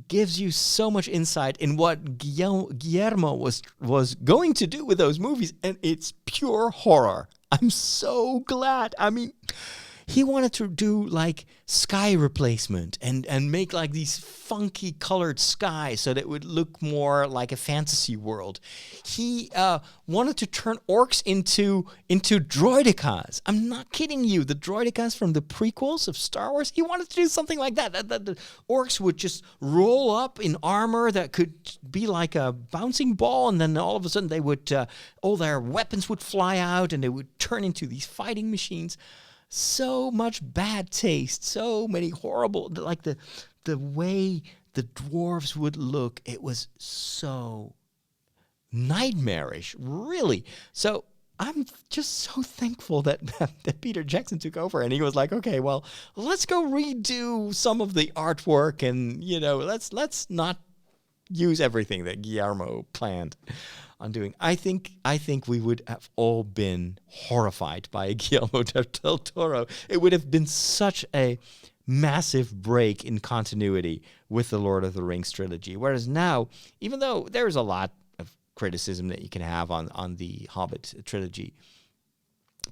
gives you so much insight in what Guillermo was going to do with those movies, and it's pure horror. I'm so glad. I mean, he wanted to do like sky replacement and make like these funky colored skies so that it would look more like a fantasy world. He wanted to turn orcs into droidicas. I'm not kidding you. The droidicas from the prequels of Star Wars, he wanted to do something like that. That the orcs would just roll up in armor that could be like a bouncing ball, and then all of a sudden they would all their weapons would fly out and they would turn into these fighting machines. So much bad taste, so many horrible, like the way the dwarves would look, it was so nightmarish, really. So I'm just so thankful that Peter Jackson took over, and he was like, okay, well, let's go redo some of the artwork, and let's not use everything that Guillermo planned on doing. I think we would have all been horrified by Guillermo del Toro. It would have been such a massive break in continuity with the Lord of the Rings trilogy. Whereas now, even though there's a lot of criticism that you can have on the Hobbit trilogy,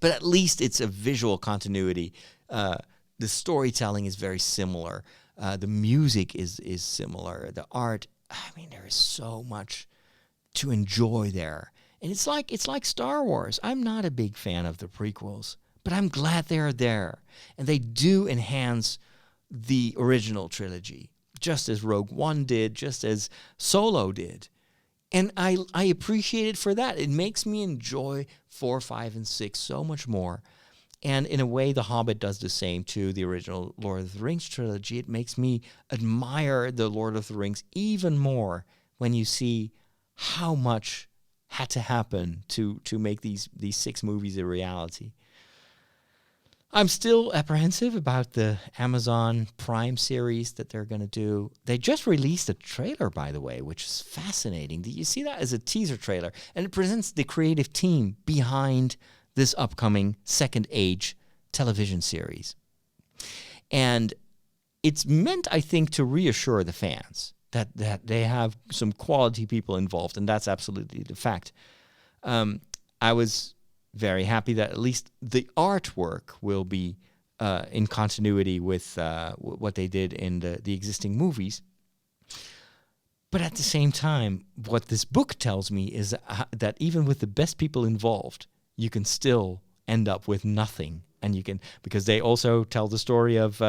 but at least it's a visual continuity. The storytelling is very similar. The music is similar. The art, I mean, there is so much to enjoy there. And it's like Star Wars. I'm not a big fan of the prequels, but I'm glad they're there. And they do enhance the original trilogy, just as Rogue One did, just as Solo did. And I appreciate it for that. It makes me enjoy 4, 5, and 6 so much more. And in a way, The Hobbit does the same to the original Lord of the Rings trilogy. It makes me admire the Lord of the Rings even more when you see how much had to happen to make these 6 movies a reality. I'm still apprehensive about the Amazon Prime series that they're going to do. They just released a trailer, by the way, which is fascinating. Did you see that as a teaser trailer? And it presents the creative team behind this upcoming Second Age television series. And it's meant, I think, to reassure the fans that they have some quality people involved, and that's absolutely the fact. I was very happy that at least the artwork will be in continuity with what they did in the existing movies. But at the same time, what this book tells me is that even with the best people involved, you can still end up with nothing. And you can, because they also tell the story of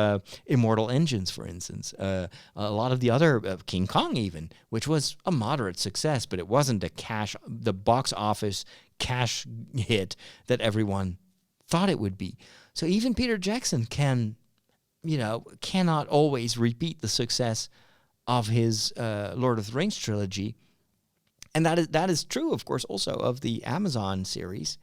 Immortal Engines, for instance. A lot of the other, King Kong even, which was a moderate success, but it wasn't the box office cash hit that everyone thought it would be. So even Peter Jackson cannot always repeat the success of his Lord of the Rings trilogy. And that is true, of course, also of the Amazon series.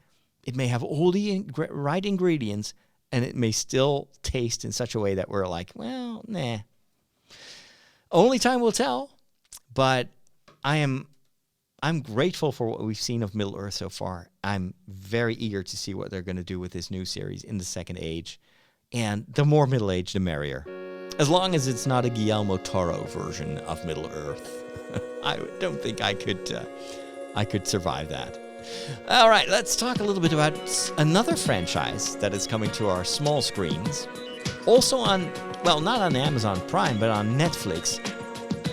It may have all the right ingredients, and it may still taste in such a way that we're like, well, nah. Only time will tell, but I'm grateful for what we've seen of Middle-earth so far. I'm very eager to see what they're going to do with this new series in the Second Age. And the more Middle-age, the merrier. As long as it's not a Guillermo Toro version of Middle-earth. I don't think I could survive that. All right, let's talk a little bit about another franchise that is coming to our small screens. Also on, well, not on Amazon Prime, but on Netflix.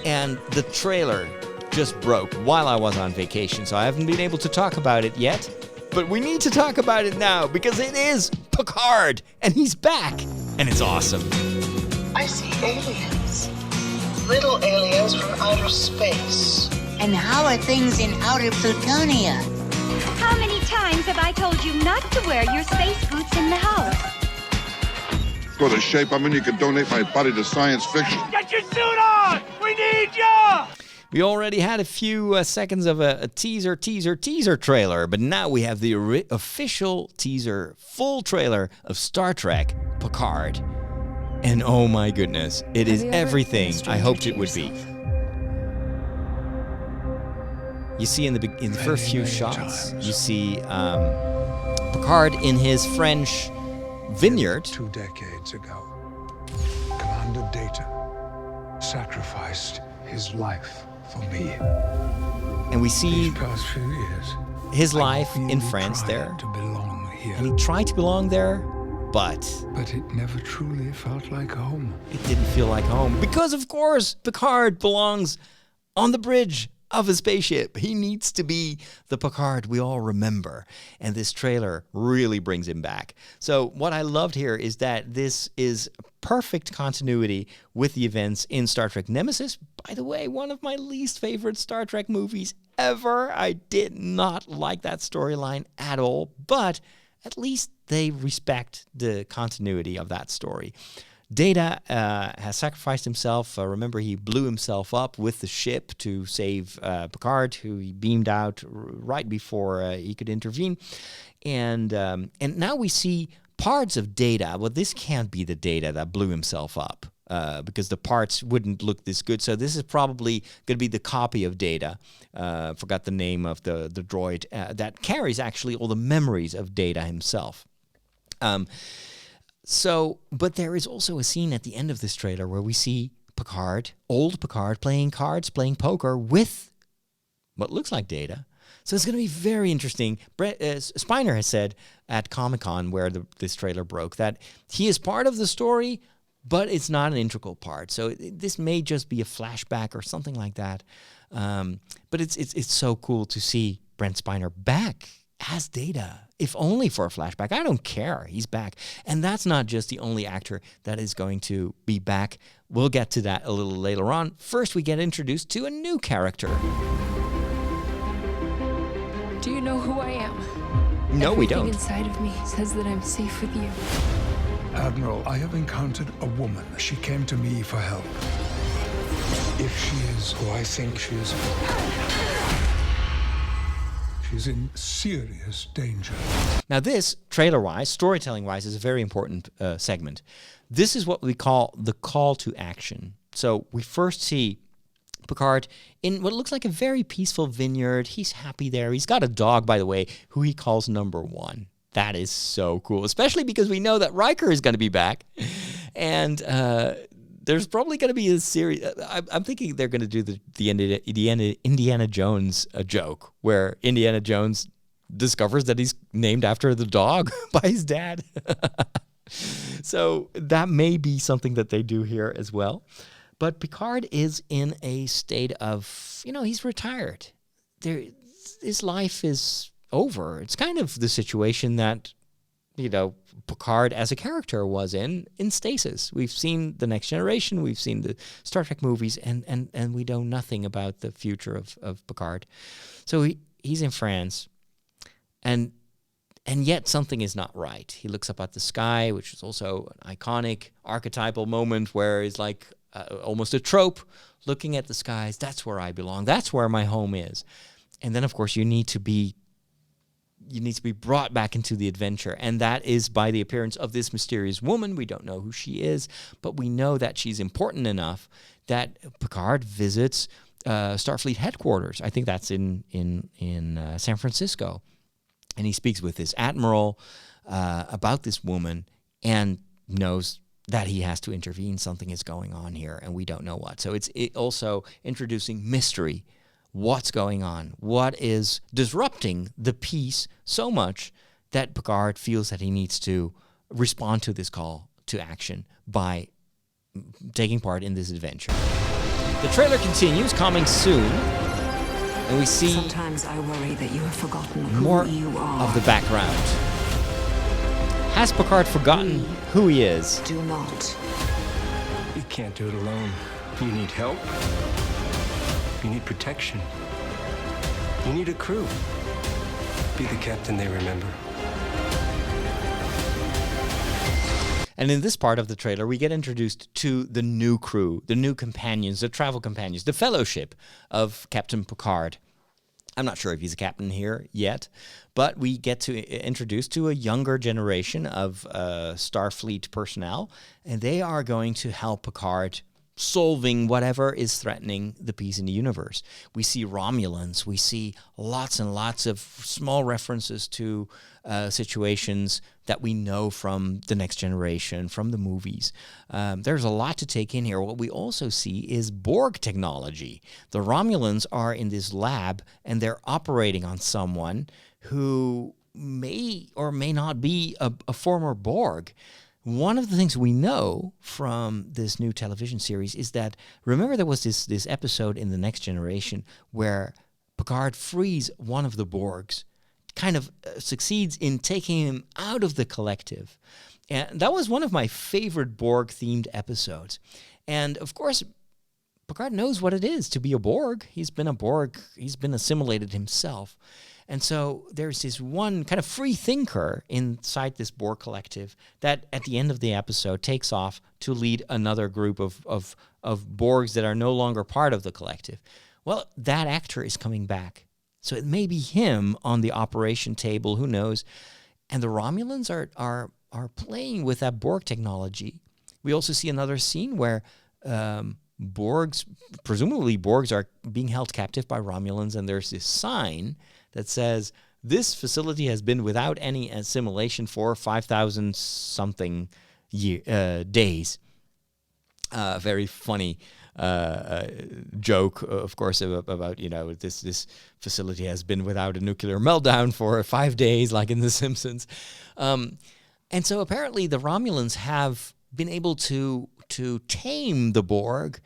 And the trailer just broke while I was on vacation, so I haven't been able to talk about it yet. But we need to talk about it now, because it is Picard, and he's back, and it's awesome. I see aliens. Little aliens from outer space. And how are things in outer Plutonia? How many times have I told you not to wear your space boots in the house? For the shape I'm in, you could donate my body to science fiction. Get your suit on! We need ya! We already had a few seconds of a teaser trailer, but now we have the official teaser, full trailer of Star Trek Picard. And oh my goodness, it is everything I hoped it would be. You see in the first few shots, you see Picard in his French vineyard. 2 decades ago, Commander Data sacrificed his life for me. And we see These past few years, his life in France there. To belong here. And he tried to belong there, but it never truly felt like home. It didn't feel like home. Because, of course, Picard belongs on the bridge of a spaceship. He needs to be the Picard we all remember. And this trailer really brings him back. So what I loved here is that this is perfect continuity with the events in Star Trek Nemesis. By the way, one of my least favorite Star Trek movies ever. I did not like that storyline at all, but at least they respect the continuity of that story. Data has sacrificed himself. Remember, he blew himself up with the ship to save Picard, who he beamed out right before he could intervene. And now we see parts of Data. Well, this can't be the Data that blew himself up. because the parts wouldn't look this good. So this is probably going to be the copy of Data. Forgot the name of the droid that carries actually all the memories of Data himself. But there is also a scene at the end of this trailer where we see old Picard, playing cards, playing poker with what looks like Data. So it's going to be very interesting. Spiner has said at Comic-Con, where this trailer broke, that he is part of the story, but it's not an integral part. So this may just be a flashback or something like that. But it's so cool to see Brent Spiner back as Data, if only for a flashback. I don't care. He's back. And that's not just the only actor that is going to be back. We'll get to that a little later on. First, we get introduced to a new character. Do you know who I am? No, we don't. Everything inside of me says that I'm safe with you. Admiral, I have encountered a woman. She came to me for help. If she is who I think she is, she's in serious danger. Now this, trailer-wise, storytelling-wise, is a very important segment. This is what we call the call to action. So we first see Picard in what looks like a very peaceful vineyard. He's happy there. He's got a dog, by the way, who he calls Number One. That is so cool, especially because we know that Riker is going to be back. And there's probably going to be a series. I'm thinking they're going to do the Indiana Jones joke, where Indiana Jones discovers that he's named after the dog by his dad. So that may be something that they do here as well. But Picard is in a state of, he's retired. His life is over. It's kind of the situation that, Picard as a character was in stasis. We've seen The Next Generation, we've seen the Star Trek movies, and we know nothing about the future of Picard. So he's in France, and yet something is not right. He looks up at the sky, which is also an iconic, archetypal moment where he's like almost a trope, looking at the skies. That's where I belong. That's where my home is. And then, of course, you need to be brought back into the adventure, and that is by the appearance of this mysterious woman. We don't know who she is, but we know that she's important enough that Picard visits Starfleet headquarters. I think that's in San Francisco, and he speaks with this admiral about this woman and knows that he has to intervene. Something is going on here, and we don't know what. So it's also introducing mystery. What's going on? What is disrupting the peace so much that Picard feels that he needs to respond to this call to action by taking part in this adventure? The trailer continues, coming soon, and we see sometimes I worry that you have forgotten more who you are. of the background. Has Picard forgotten who he is? Do not. You can't do it alone. You need help. You need protection. You need a crew. Be the captain they remember. And in this part of the trailer, we get introduced to the new crew, the new companions, the travel companions, the fellowship of Captain Picard. I'm not sure if he's a captain here yet, but we get to introduce to a younger generation of Starfleet personnel, and they are going to help Picard solving whatever is threatening the peace in the universe. We see Romulans. We see lots and lots of small references to situations that we know from The Next Generation, from the movies. There's a lot to take in here. What we also see is Borg technology. The Romulans are in this lab, and they're operating on someone who may or may not be a former Borg. One of the things we know from this new television series is that, remember there was this episode in The Next Generation where Picard frees one of the Borgs, kind of succeeds in taking him out of the collective. And that was one of my favorite Borg-themed episodes. And, of course, Picard knows what it is to be a Borg. He's been a Borg. He's been assimilated himself. And so there's this one kind of free thinker inside this Borg collective that at the end of the episode takes off to lead another group of Borgs that are no longer part of the collective. Well, that actor is coming back. So it may be him on the operation table, who knows. And the Romulans are playing with that Borg technology We also see another scene where presumably Borgs are being held captive by Romulans, and there's this sign that says, this facility has been without any assimilation for 5,000 something days. Very funny joke, of course, about this facility has been without a nuclear meltdown for 5 days, like in The Simpsons. And so apparently the Romulans have been able to tame the Borg,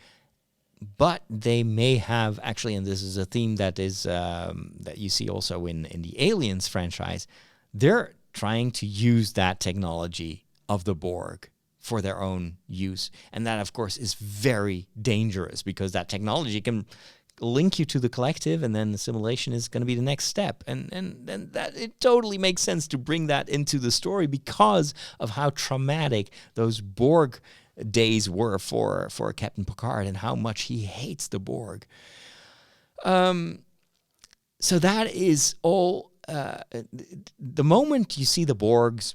but they may have actually, and this is a theme that is that you see also in the Aliens franchise, they're trying to use that technology of the Borg for their own use. And that, of course, is very dangerous because that technology can link you to the collective, and then assimilation is going to be the next step. And that it totally makes sense to bring that into the story because of how traumatic those Borg days were for Captain Picard and how much he hates the Borg. So that is all. The moment you see the Borgs,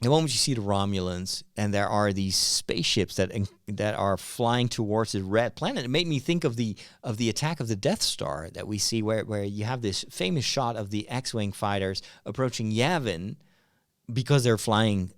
the moment you see the Romulans, and there are these spaceships that are flying towards the red planet, it made me think of the attack of the Death Star that we see, where you have this famous shot of the X-wing fighters approaching Yavin because they're flying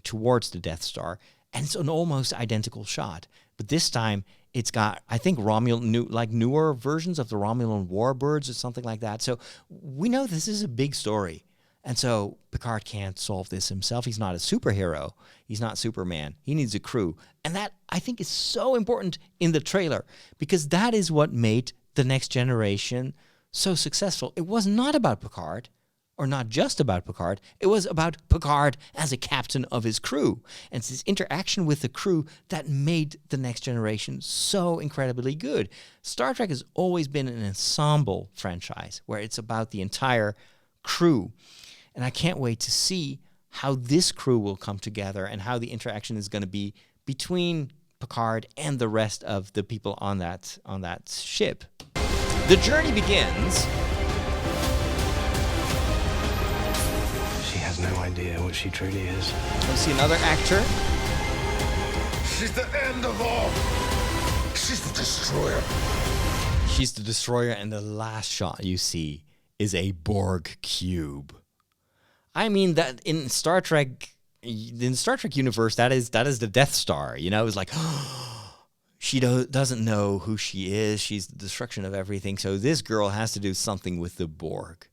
towards the Death Star, and it's an almost identical shot. But this time, it's got, I think, newer versions of the Romulan warbirds or something like that. So we know this is a big story. And so Picard can't solve this himself. He's not a superhero. He's not Superman. He needs a crew. And that, I think, is so important in the trailer because that is what made The Next Generation so successful. It was not about Picard, or not just about Picard. It was about Picard as a captain of his crew. And it's this interaction with the crew that made The Next Generation so incredibly good. Star Trek has always been an ensemble franchise where it's about the entire crew. And I can't wait to see how this crew will come together and how the interaction is going to be between Picard and the rest of the people on that ship. The journey begins. She has no idea what she truly is. We see another actor. She's the end of all. She's the destroyer. She's the destroyer, and the last shot you see is a Borg cube. I mean, that in Star Trek universe, that is the Death Star. You know, it's like, she doesn't know who she is. She's the destruction of everything. So this girl has to do something with the Borg.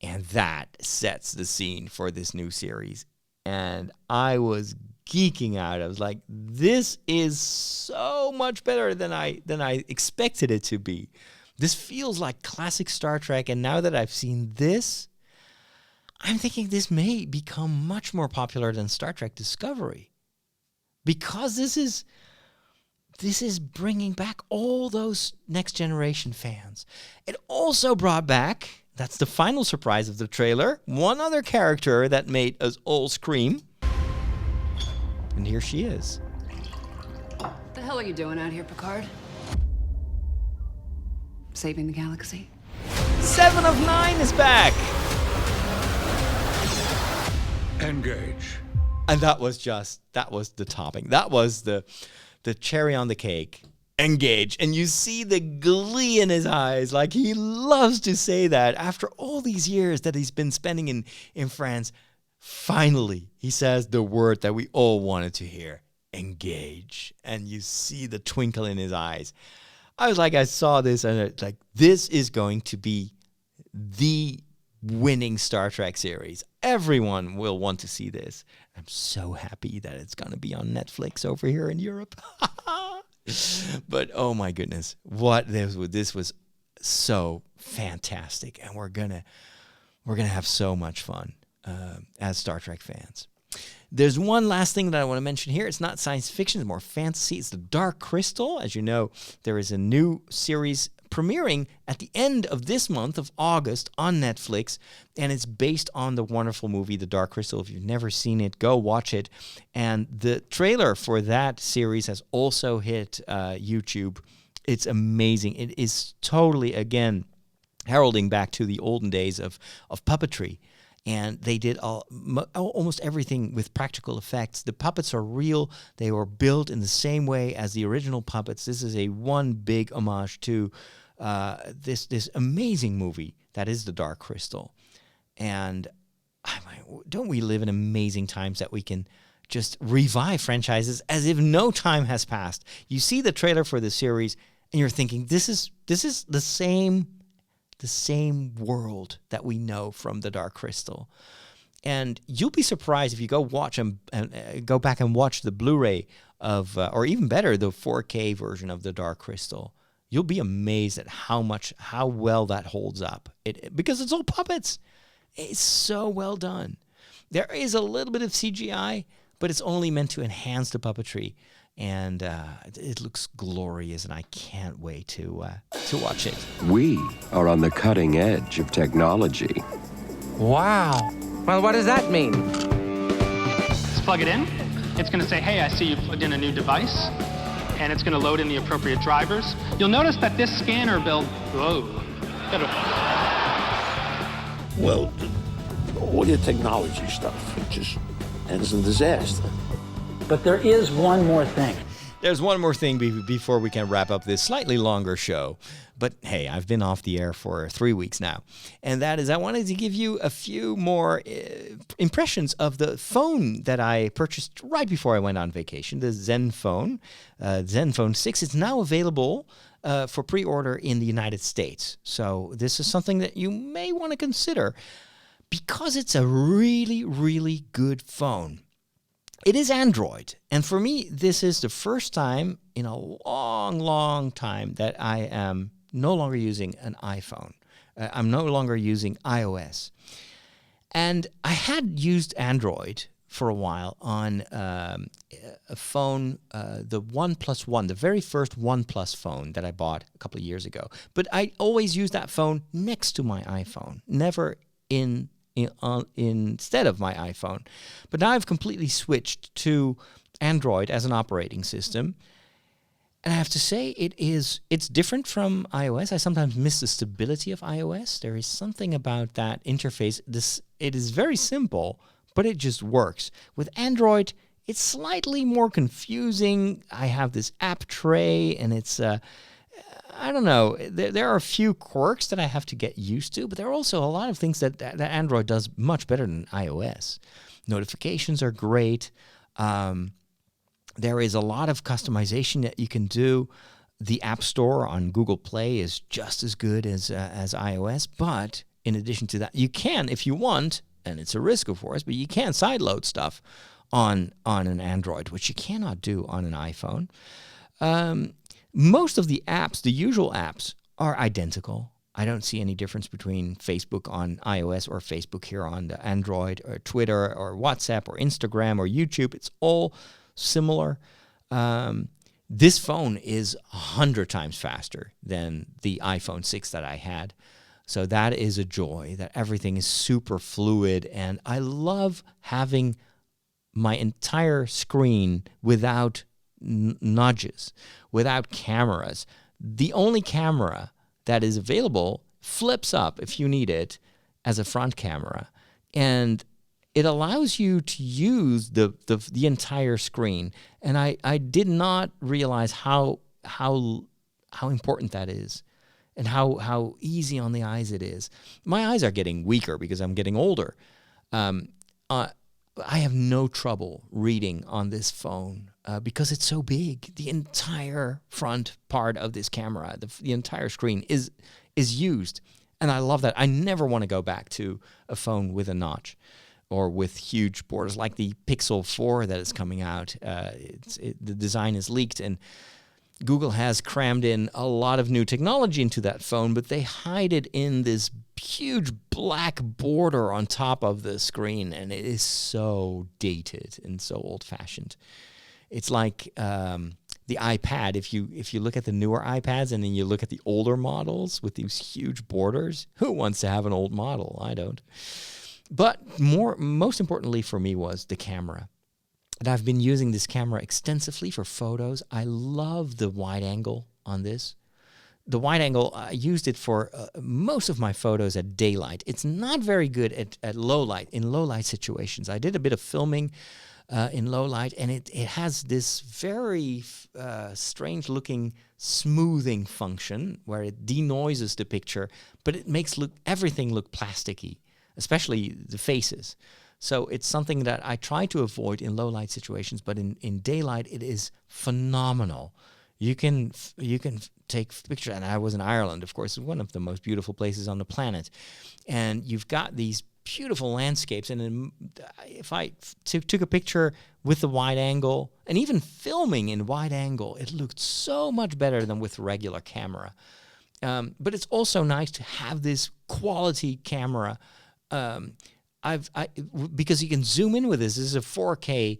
And that sets the scene for this new series. And I was geeking out. I was like, this is so much better than I expected it to be. This feels like classic Star Trek. And now that I've seen this, I'm thinking this may become much more popular than Star Trek Discovery, because this is bringing back all those Next Generation fans. It also brought back, that's the final surprise of the trailer, one other character that made us all scream. And here she is. What the hell are you doing out here, Picard? Saving the galaxy? 7 of 9 is back. Engage. And that was the topping. That was the cherry on the cake. Engage. And you see the glee in his eyes. Like, he loves to say that after all these years that he's been spending in France. Finally, he says the word that we all wanted to hear. Engage. And you see the twinkle in his eyes. I saw this and it's like, this is going to be the winning Star Trek series. Everyone will want to see this. I'm so happy that it's going to be on Netflix over here in Europe. But oh my goodness, this was so fantastic, and we're gonna have so much fun as Star Trek fans. There's one last thing that I want to mention here. It's not science fiction, it's more fantasy. It's The Dark Crystal. As you know, there is a new series premiering at the end of this month of August on Netflix, and it's based on the wonderful movie The Dark Crystal. If you've never seen it, go watch it. And the trailer for that series has also hit YouTube. It's amazing. It is totally, again, heralding back to the olden days of puppetry. And they did almost everything with practical effects. The puppets are real. They were built in the same way as the original puppets. This is one big homage to this amazing movie that is The Dark Crystal. And don't we live in amazing times that we can just revive franchises as if no time has passed? You see the trailer for the series, and you're thinking, this is the same world that we know from The Dark Crystal. And you'll be surprised if you go watch and go back and watch the Blu-ray of, or even better, the 4K version of The Dark Crystal. You'll be amazed at how well that holds up. Because it's all puppets. It's so well done. There is a little bit of CGI, but it's only meant to enhance the puppetry. And it looks glorious, and I can't wait to watch it. We are on the cutting edge of technology. Wow. Well, what does that mean? Let's plug it in. It's going to say, hey, I see you plugged in a new device. And it's going to load in the appropriate drivers. You'll notice that this scanner build... Whoa. Well, all your technology stuff, it just ends in disaster. But there is one more thing. There's one more thing before we can wrap up this slightly longer show. But hey, I've been off the air for 3 weeks now. And that is, I wanted to give you a few more impressions of the phone that I purchased right before I went on vacation, the Zenfone. Zenfone 6 is now available for pre-order in the United States. So this is something that you may want to consider because it's a really, really good phone. It is Android, and for me, this is the first time in a long, long time that I am no longer using an iPhone. I'm no longer using iOS. And I had used Android for a while on a phone, the OnePlus One, the very first OnePlus phone that I bought a couple of years ago. But I always used that phone next to my iPhone, never instead of my iPhone. But now I've completely switched to Android as an operating system. And I have to say, it's different from iOS. I sometimes miss the stability of iOS. There is something about that interface. It is very simple, but it just works. With Android, it's slightly more confusing. I have this app tray, and it's... I don't know. There are a few quirks that I have to get used to, but there are also a lot of things that Android does much better than iOS. Notifications are great. There is a lot of customization that you can do. The App Store on Google Play is just as good as iOS, but in addition to that, you can, if you want, and it's a risk, of course, but you can sideload stuff on an Android, which you cannot do on an iPhone. Most of the apps, the usual apps, are identical. I don't see any difference between Facebook on iOS or Facebook here on the Android, or Twitter or WhatsApp or Instagram or YouTube. It's all similar. This phone is 100 times faster than the iPhone 6 that I had. So that is a joy, that everything is super fluid. And I love having my entire screen without nudges, without cameras. The only camera that is available flips up if you need it as a front camera, and it allows you to use the entire screen. And I did not realize how important that is, and how easy on the eyes it is. My eyes are getting weaker because I'm getting older. I have no trouble reading on this phone because it's so big. The entire front part of this camera, the entire screen is used. And I love that. I never want to go back to a phone with a notch or with huge borders like the Pixel 4 that is coming out. The design is leaked, and Google has crammed in a lot of new technology into that phone, but they hide it in this huge black border on top of the screen, and it is so dated and so old-fashioned. It's like the iPad. If you look at the newer iPads and then you look at the older models with these huge borders, who wants to have an old model? I don't. But most importantly for me was the camera. And I've been using this camera extensively for photos. I love the wide angle on this. the wide angle, I used it for most of my photos at daylight. It's not very good at low light, in low light situations. I did a bit of filming in low light, and it has this very strange looking smoothing function where it denoises the picture, but it makes everything look plasticky, especially the faces. So it's something that I try to avoid in low light situations, but in daylight it is phenomenal. You can take pictures, and I was in Ireland, of course, one of the most beautiful places on the planet, and you've got these beautiful landscapes, and if I took a picture with the wide angle, and even filming in wide angle, it looked so much better than with regular camera. But it's also nice to have this quality camera. Because you can zoom in with this. This is a 4K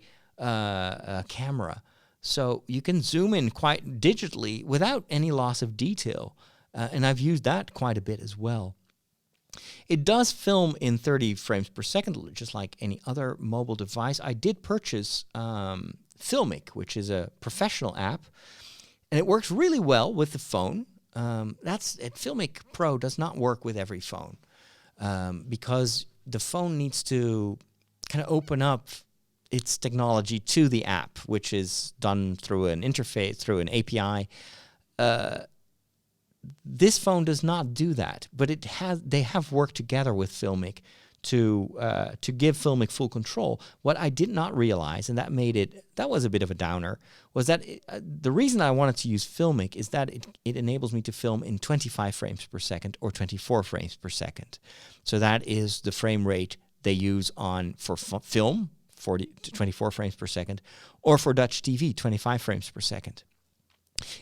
camera, so you can zoom in quite digitally without any loss of detail, and I've used that quite a bit as well. It does film in 30 frames per second, just like any other mobile device. I did purchase Filmic, which is a professional app, and it works really well with the phone. Filmic Pro does not work with every phone because the phone needs to kind of open up its technology to the app, which is done through an interface, through an API. This phone does not do that, but they have worked together with Filmic to give Filmic full control. What I did not realize, and that was a bit of a downer, was that the reason I wanted to use Filmic is that it enables me to film in 25 frames per second or 24 frames per second. So that is the frame rate they use for film, 40 to 24 frames per second, or for Dutch TV, 25 frames per second.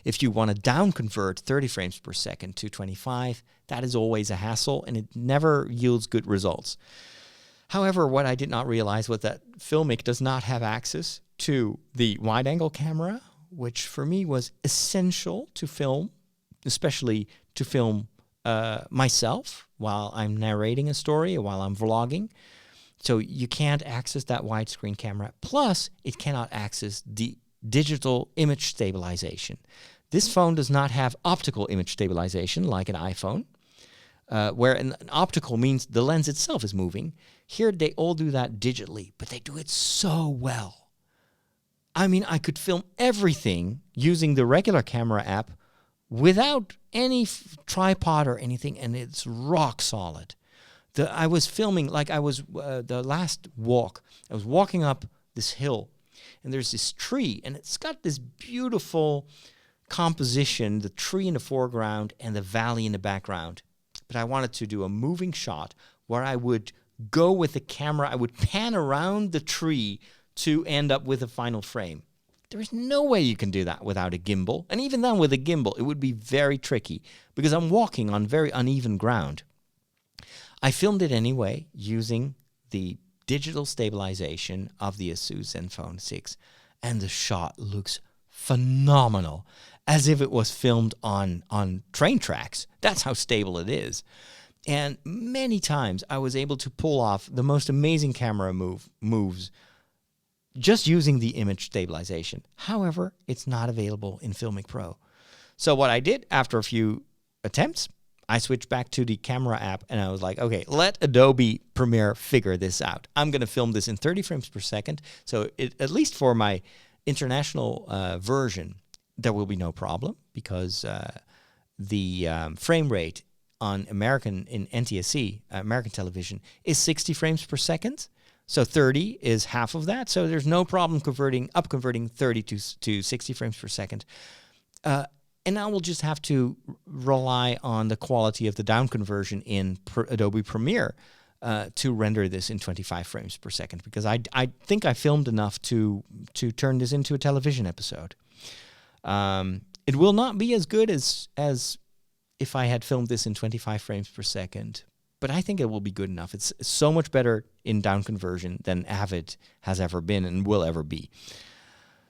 If you want to down convert 30 frames per second to 25, that is always a hassle, and it never yields good results. However, what I did not realize was that Filmic does not have access to the wide-angle camera, which for me was essential to film, especially to film myself while I'm narrating a story or while I'm vlogging. So you can't access that widescreen camera. Plus, it cannot access the digital image stabilization. This phone does not have optical image stabilization like an iPhone, where an optical means the lens itself is moving. Here they all do that digitally, but they do it so well. I mean, I could film everything using the regular camera app without any tripod or anything, and it's rock solid. I was filming, like I was, the last walk, I was walking up this hill, and there's this tree, and it's got this beautiful composition, the tree in the foreground and the valley in the background. But I wanted to do a moving shot where I would go with the camera, I would pan around the tree to end up with a final frame. There is no way you can do that without a gimbal. And even then with a gimbal, it would be very tricky because I'm walking on very uneven ground. I filmed it anyway using the digital stabilization of the Asus Zenfone 6, and the shot looks phenomenal, as if it was filmed on train tracks. That's how stable it is. And many times I was able to pull off the most amazing camera moves just using the image stabilization. However, it's not available in Filmic Pro. So what I did after a few attempts, I switched back to the camera app, and I was like, okay, let Adobe Premiere figure this out. I'm going to film this in 30 frames per second. So at least for my international version, there will be no problem because the frame rate on in NTSC, American television, is 60 frames per second. So 30 is half of that. So there's no problem converting 30 to 60 frames per second. And I will just have to rely on the quality of the down conversion in Adobe Premiere to render this in 25 frames per second, because I think I filmed enough to turn this into a television episode. It will not be as good as if I had filmed this in 25 frames per second, but I think it will be good enough. It's so much better in down conversion than Avid has ever been and will ever be.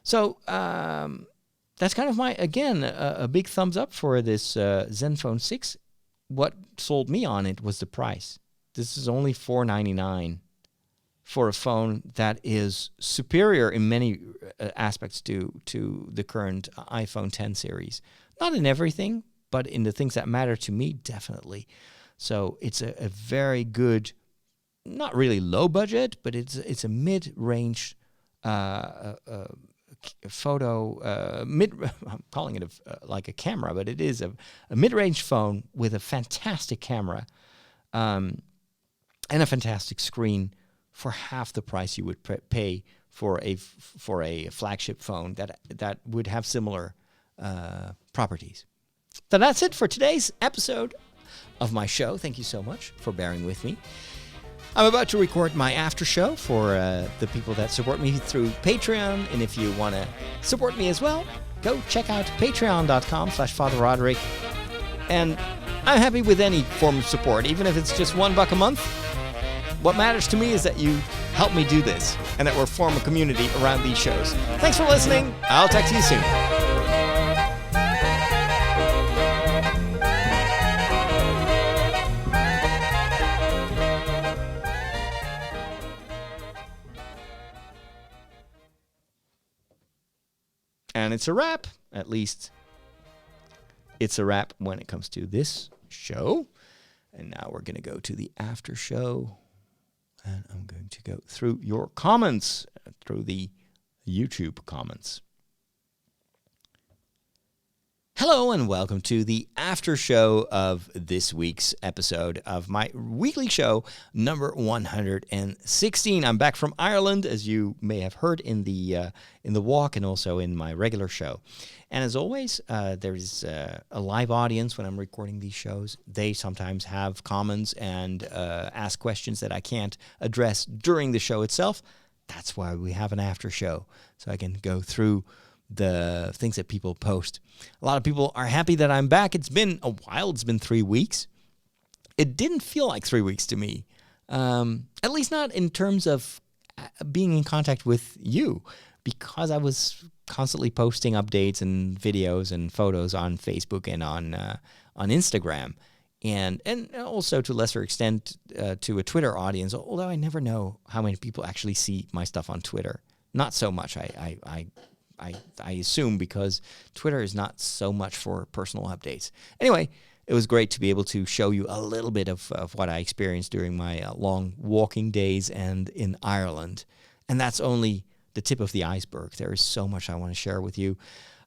So that's kind of a big thumbs up for this Zenfone 6. What sold me on it was the price. This is only $499 for a phone that is superior in many aspects to the current iPhone 10 series. Not in everything, but in the things that matter to me, definitely. So it's a very good, not really low budget, but it's a mid-range photo. I'm calling it like a camera, but it is a mid-range phone with a fantastic camera, and a fantastic screen for half the price you would pay for a flagship phone that would have similar properties. So that's it for today's episode of my show. Thank you so much for bearing with me. I'm about to record my after show for the people that support me through Patreon, and if you want to support me as well, go check out patreon.com/Father Roderick. And I'm happy with any form of support, even if it's just $1 a month. What matters to me is that you help me do this and that we're form a community around these shows. Thanks for listening. I'll talk to you soon. And it's a wrap. At least it's a wrap when it comes to this show. And now we're going to go to the after show. And I'm going to go through your comments, through the YouTube comments. Hello and welcome to the after show of this week's episode of my weekly show, number 116. I'm back from Ireland, as you may have heard in the walk and also in my regular show. And as always, there's a live audience when I'm recording these shows. They sometimes have comments and ask questions that I can't address during the show itself. That's why we have an after show, so I can go through the things that people post. A lot of people are happy that I'm back. It's been a while. It's been 3 weeks. It didn't feel like 3 weeks to me, at least not in terms of being in contact with you, because I was constantly posting updates and videos and photos on Facebook and on Instagram, and also to a lesser extent to a Twitter audience, although I never know how many people actually see my stuff on Twitter. Not so much, I assume, because Twitter is not so much for personal updates. Anyway, it was great to be able to show you a little bit of what I experienced during my long walking days and in Ireland. And that's only the tip of the iceberg. There is so much I want to share with you.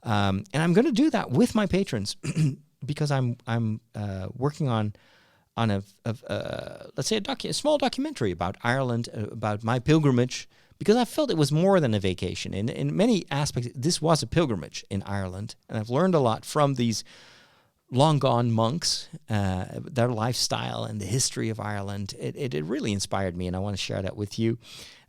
And I'm going to do that with my patrons because I'm working on let's say a small documentary about Ireland, about my pilgrimage, because I felt it was more than a vacation. In many aspects, this was a pilgrimage in Ireland, and I've learned a lot from these long-gone monks, their lifestyle and the history of Ireland. It really inspired me, and I want to share that with you.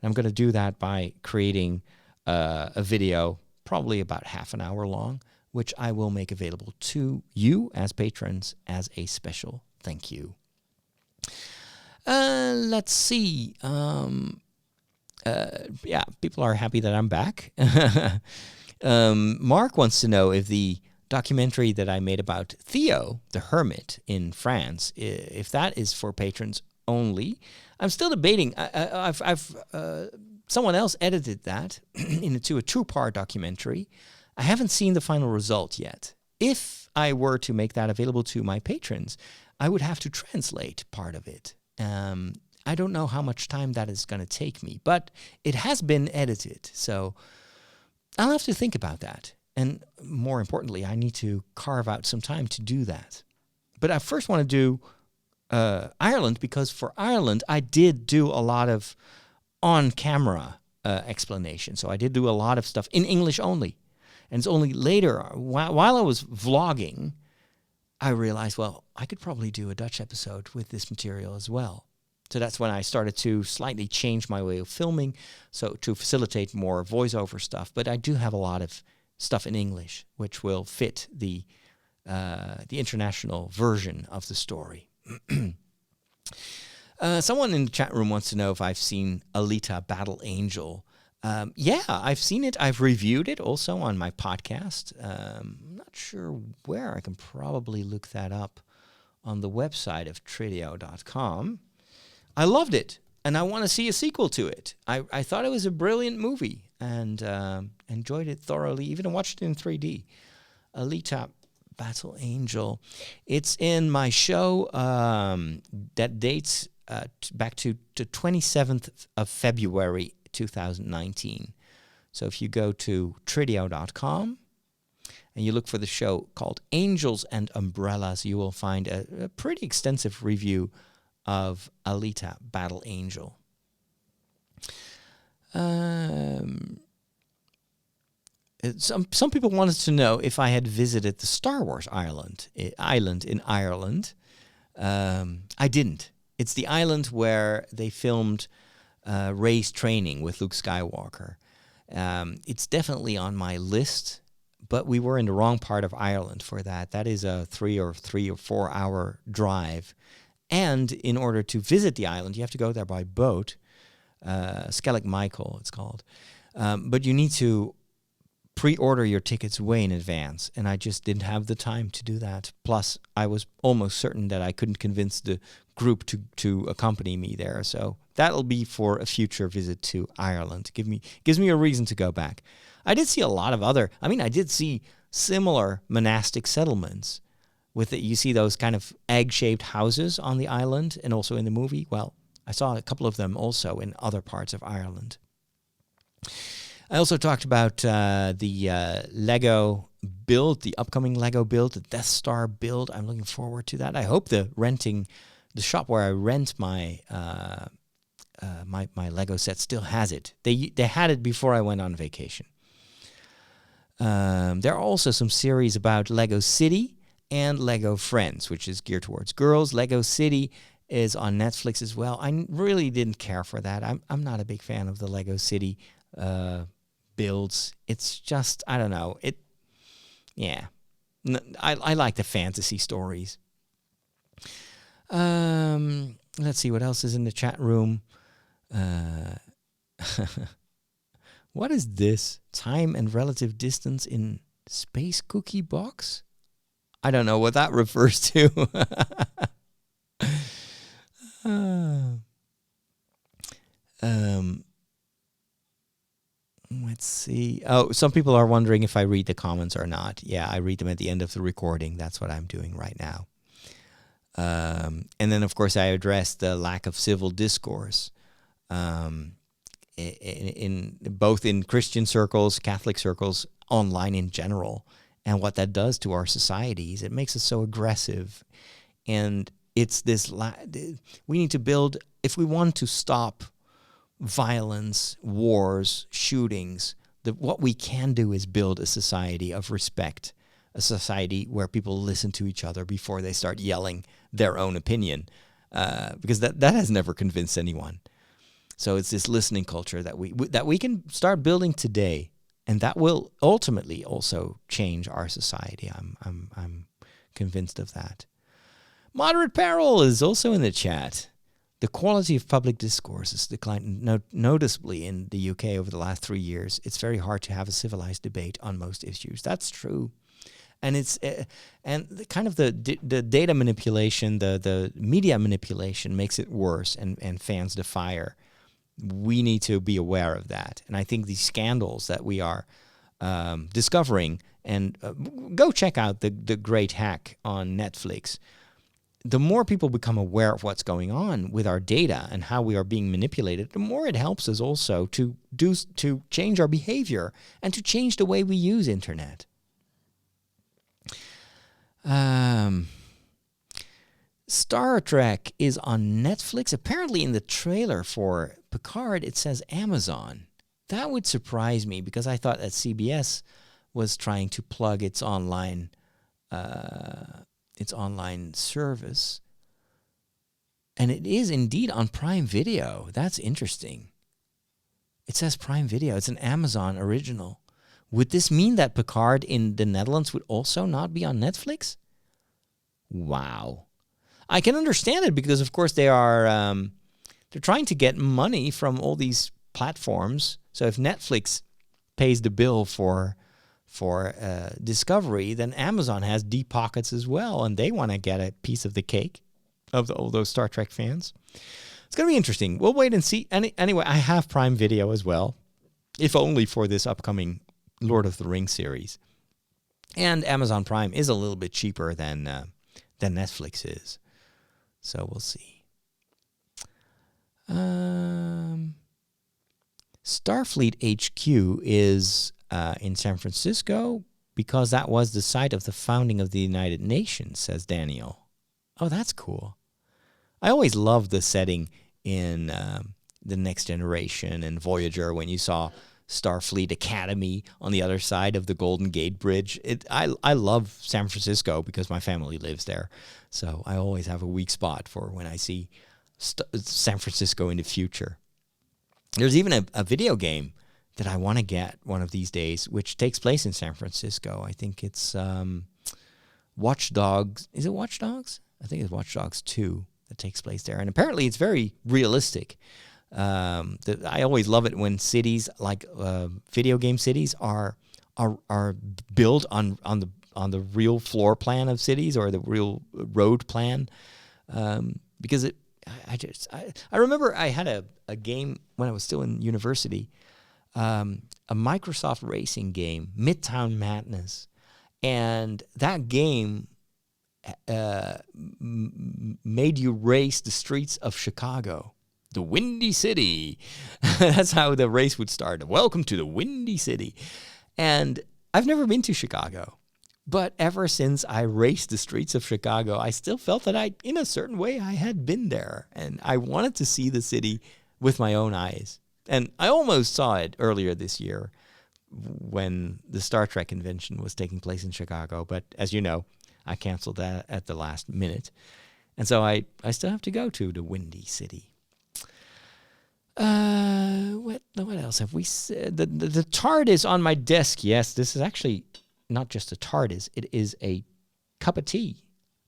And I'm going to do that by creating a video, probably about half an hour long, which I will make available to you as patrons as a special thank you. Let's see. People are happy that I'm back. Mark wants to know if the documentary that I made about Theo, the hermit in France, if that is for patrons only. I'm still debating. I've someone else edited that into a 2-part documentary. I haven't seen the final result yet. If I were to make that available to my patrons, I would have to translate part of it. I don't know how much time that is going to take me, but it has been edited, so I'll have to think about that. And more importantly, I need to carve out some time to do that. But I first want to do Ireland, because for Ireland, I did do a lot of on-camera explanation. So I did do a lot of stuff in English only. And it's only later, while I was vlogging, I realized, well, I could probably do a Dutch episode with this material as well. So that's when I started to slightly change my way of filming, so to facilitate more voiceover stuff. But I do have a lot of stuff in English, which will fit the international version of the story. Someone in the chat room wants to know if I've seen Alita Battle Angel. Yeah, I've seen it. I've reviewed it also on my podcast. I'm not sure where. I can probably look that up on the website of Tridio.com. I loved it, and I want to see a sequel to it. I thought it was a brilliant movie and enjoyed it thoroughly, even watched it in 3D. Alita Battle Angel. It's in my show that dates back to the 27th of February 2019. So if you go to Tridio.com and you look for the show called Angels and Umbrellas, you will find a pretty extensive review of Alita Battle Angel. Some people wanted to know if I had visited the Star Wars island in Ireland. I didn't. It's the island where they filmed Rey's training with Luke Skywalker. It's definitely on my list, but we were in the wrong part of Ireland for that. That is a 3 or 4 hour drive. And in order to visit the island, you have to go there by boat. Skellig Michael, it's called. But you need to pre-order your tickets way in advance, and I just didn't have the time to do that. Plus, I was almost certain that I couldn't convince the group to accompany me there. So that'll be for a future visit to Ireland. Gives me a reason to go back. I did see a lot of I did see similar monastic settlements with it. You see those kind of egg-shaped houses on the island, and also in the movie. Well, I saw a couple of them also in other parts of Ireland. I also talked about the Lego build, the upcoming Lego build, the Death Star build. I'm looking forward to that. I hope the shop where I rent my my Lego set still has it. They had it before I went on vacation. There are also some series about Lego City and Lego Friends, which is geared towards girls. Lego City is on Netflix as well. I really didn't care for that. I'm not a big fan of the Lego City builds. It's just, I don't know. I like the fantasy stories. Let's see what else is in the chat room. What is this? Time and relative distance in space cookie box? I don't know what that refers to. Let's see. Oh, some people are wondering if I read the comments or not. Yeah, I read them at the end of the recording. That's what I'm doing right now. And then, of course, I addressed the lack of civil discourse in both in Christian circles, Catholic circles, online in general, and what that does to our societies. It makes us so aggressive. And it's this, we need to build, if we want to stop violence, wars, shootings, what we can do is build a society of respect, a society where people listen to each other before they start yelling their own opinion, because that has never convinced anyone. So it's this listening culture that we can start building today, and that will ultimately also change our society. I'm convinced of that. Moderate Peril is also in the chat. The quality of public discourse has declined noticeably in the UK over the last 3 years. It's very hard to have a civilized debate on most issues. That's true. And it's the data manipulation, the media manipulation makes it worse and fans the fire. We need to be aware of that. And I think these scandals that we are discovering, and go check out the Great Hack on Netflix. The more people become aware of what's going on with our data and how we are being manipulated, the more it helps us also to change our behavior and to change the way we use internet. Star Trek is on Netflix. Apparently in the trailer for Picard, it says Amazon. That would surprise me, because I thought that CBS was trying to plug its online service. And it is indeed on Prime Video. That's interesting. It says Prime Video. It's an Amazon original. Would this mean that Picard in the Netherlands would also not be on Netflix? Wow. I can understand it, because of course they are they're trying to get money from all these platforms. So if Netflix pays the bill for Discovery, then Amazon has deep pockets as well, and they want to get a piece of the cake of all those Star Trek fans. It's going to be interesting. We'll wait and see. Anyway, I have Prime Video as well, if only for this upcoming Lord of the Rings series. And Amazon Prime is a little bit cheaper than Netflix is. So we'll see. Starfleet HQ is in San Francisco because that was the site of the founding of the United Nations, says Daniel. Oh, that's cool. I always loved the setting in The Next Generation and Voyager when you saw Starfleet Academy on the other side of the Golden Gate Bridge. I love San Francisco because my family lives there. So I always have a weak spot for when I see San Francisco in the future. There's even a video game that I want to get one of these days, which takes place in San Francisco. I think it's Watch Dogs. Is it Watch Dogs? I think it's Watch Dogs 2 that takes place there. And apparently it's very realistic. I always love it when cities like video game cities are built on the real floor plan of cities or the real road plan, because I remember I had a game when I was still in university, a Microsoft racing game, Midtown Madness, and that game made you race the streets of Chicago. The Windy City. That's how the race would start. Welcome to the Windy City. And I've never been to Chicago. But ever since I raced the streets of Chicago, I still felt that in a certain way, I had been there. And I wanted to see the city with my own eyes. And I almost saw it earlier this year when the Star Trek convention was taking place in Chicago. But as you know, I canceled that at the last minute. And so I still have to go to the Windy City. What else have we said? The TARDIS on my desk. Yes, this is actually not just a TARDIS. It is a cup of tea.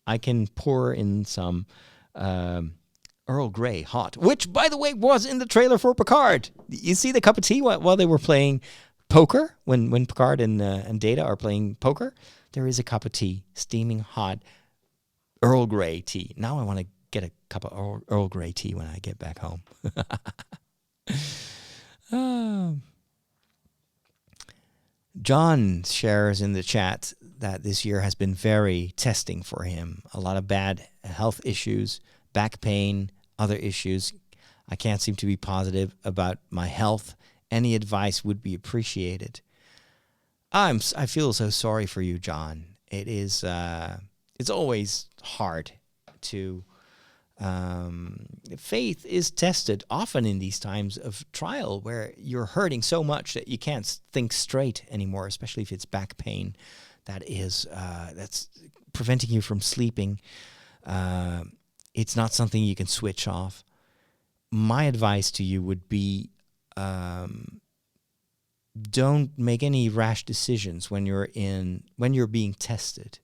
I can pour in some Earl Grey hot, which, by the way, was in the trailer for Picard. You see the cup of tea while they were playing poker, when Picard and Data are playing poker. There is a cup of tea, steaming hot Earl Grey tea. Now I want to get a cup of Earl Grey tea when I get back home. John shares in the chat that this year has been very testing for him. A lot of bad health issues, back pain, other issues. I can't seem to be positive about my health. Any advice would be appreciated. I feel so sorry for you, John. It is. It's always hard to. Faith is tested often in these times of trial where you're hurting so much that you can't think straight anymore, especially if it's back pain that's preventing you from sleeping. It's not something you can switch off. My advice to you would be don't make any rash decisions when you're being tested.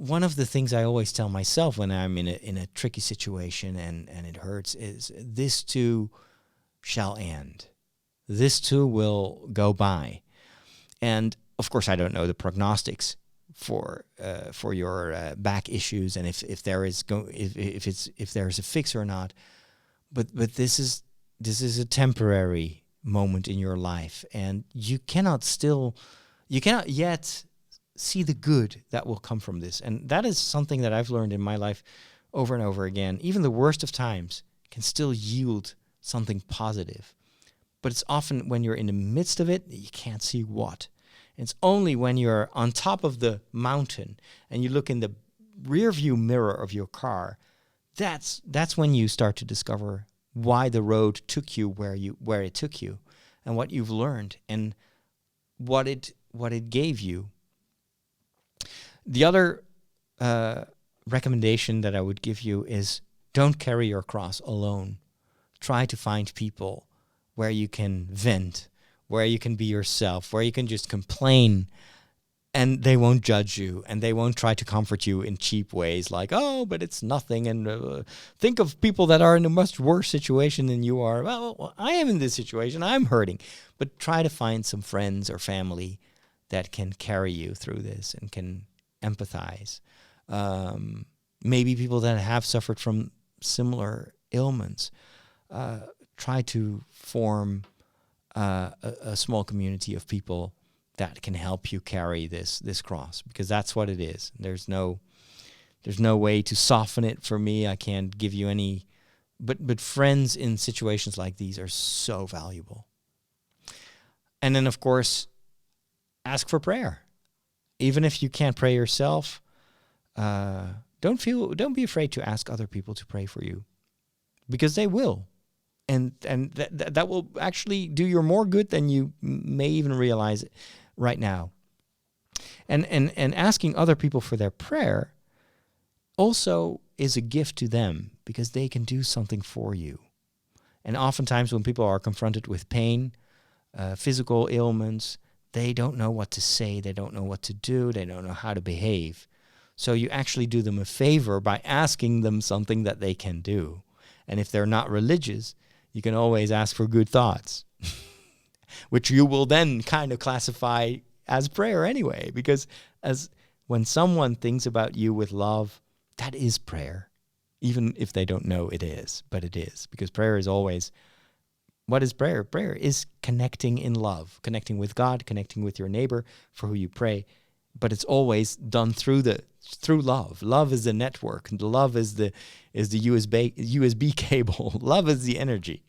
One of the things I always tell myself when I'm in a tricky situation and it hurts is this too shall end. This too will go by. And of course, I don't know the prognostics for your back issues and if there is a fix or not. But this is a temporary moment in your life, and you cannot yet see the good that will come from this. And that is something that I've learned in my life over and over again. Even the worst of times can still yield something positive. But it's often when you're in the midst of it, you can't see what. And it's only when you're on top of the mountain and you look in the rear view mirror of your car, that's when you start to discover why the road took you where it took you and what you've learned and what it gave you. The other recommendation that I would give you is don't carry your cross alone. Try to find people where you can vent, where you can be yourself, where you can just complain and they won't judge you and they won't try to comfort you in cheap ways like, oh, but it's nothing. And think of people that are in a much worse situation than you are. Well, I am in this situation. I'm hurting. But try to find some friends or family that can carry you through this and can empathize. Maybe people that have suffered from similar ailments. Try to form a small community of people that can help you carry this cross, because that's what it is. There's no way to soften it for me. I can't give you any, but friends in situations like these are so valuable. And then, of course, ask for prayer. Even if you can't pray yourself, don't be afraid to ask other people to pray for you, because they will. And that will actually do you more good than you may even realize right now. And asking other people for their prayer also is a gift to them, because they can do something for you. And oftentimes when people are confronted with pain, physical ailments, they don't know what to say, they don't know what to do, they don't know how to behave. So you actually do them a favor by asking them something that they can do. And if they're not religious, you can always ask for good thoughts, which you will then kind of classify as prayer anyway, because when someone thinks about you with love, that is prayer, even if they don't know it is, but it is, because prayer is always, what is prayer? Prayer is connecting in love, connecting with God, connecting with your neighbor for who you pray, but it's always done through love. Love is the network. Love is the USB cable. Love is the energy.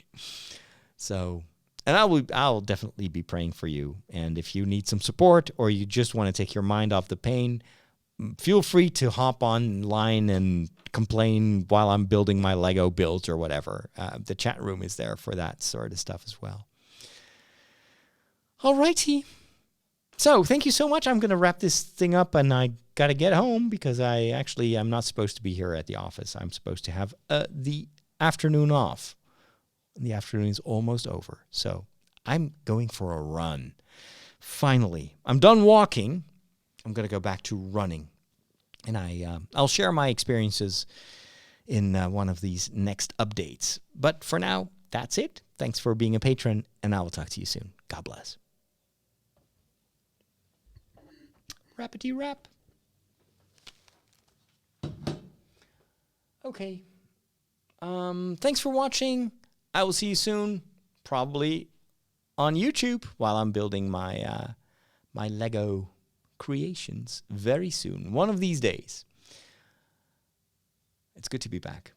So, and I'll definitely be praying for you. And if you need some support, or you just want to take your mind off the pain, feel free to hop online and complain while I'm building my Lego builds or whatever. The chat room is there for that sort of stuff as well. All righty. So thank you so much. I'm going to wrap this thing up, and I got to get home because I'm not supposed to be here at the office. I'm supposed to have the afternoon off. The afternoon is almost over, so I'm going for a run. Finally, I'm done walking. I'm going to go back to running, and I'll share my experiences in one of these next updates. But for now, that's it. Thanks for being a patron, and I will talk to you soon. God bless. Rappity rap. Okay. Thanks for watching. I will see you soon, probably on YouTube, while I'm building my my Lego creations very soon. One of these days. It's good to be back.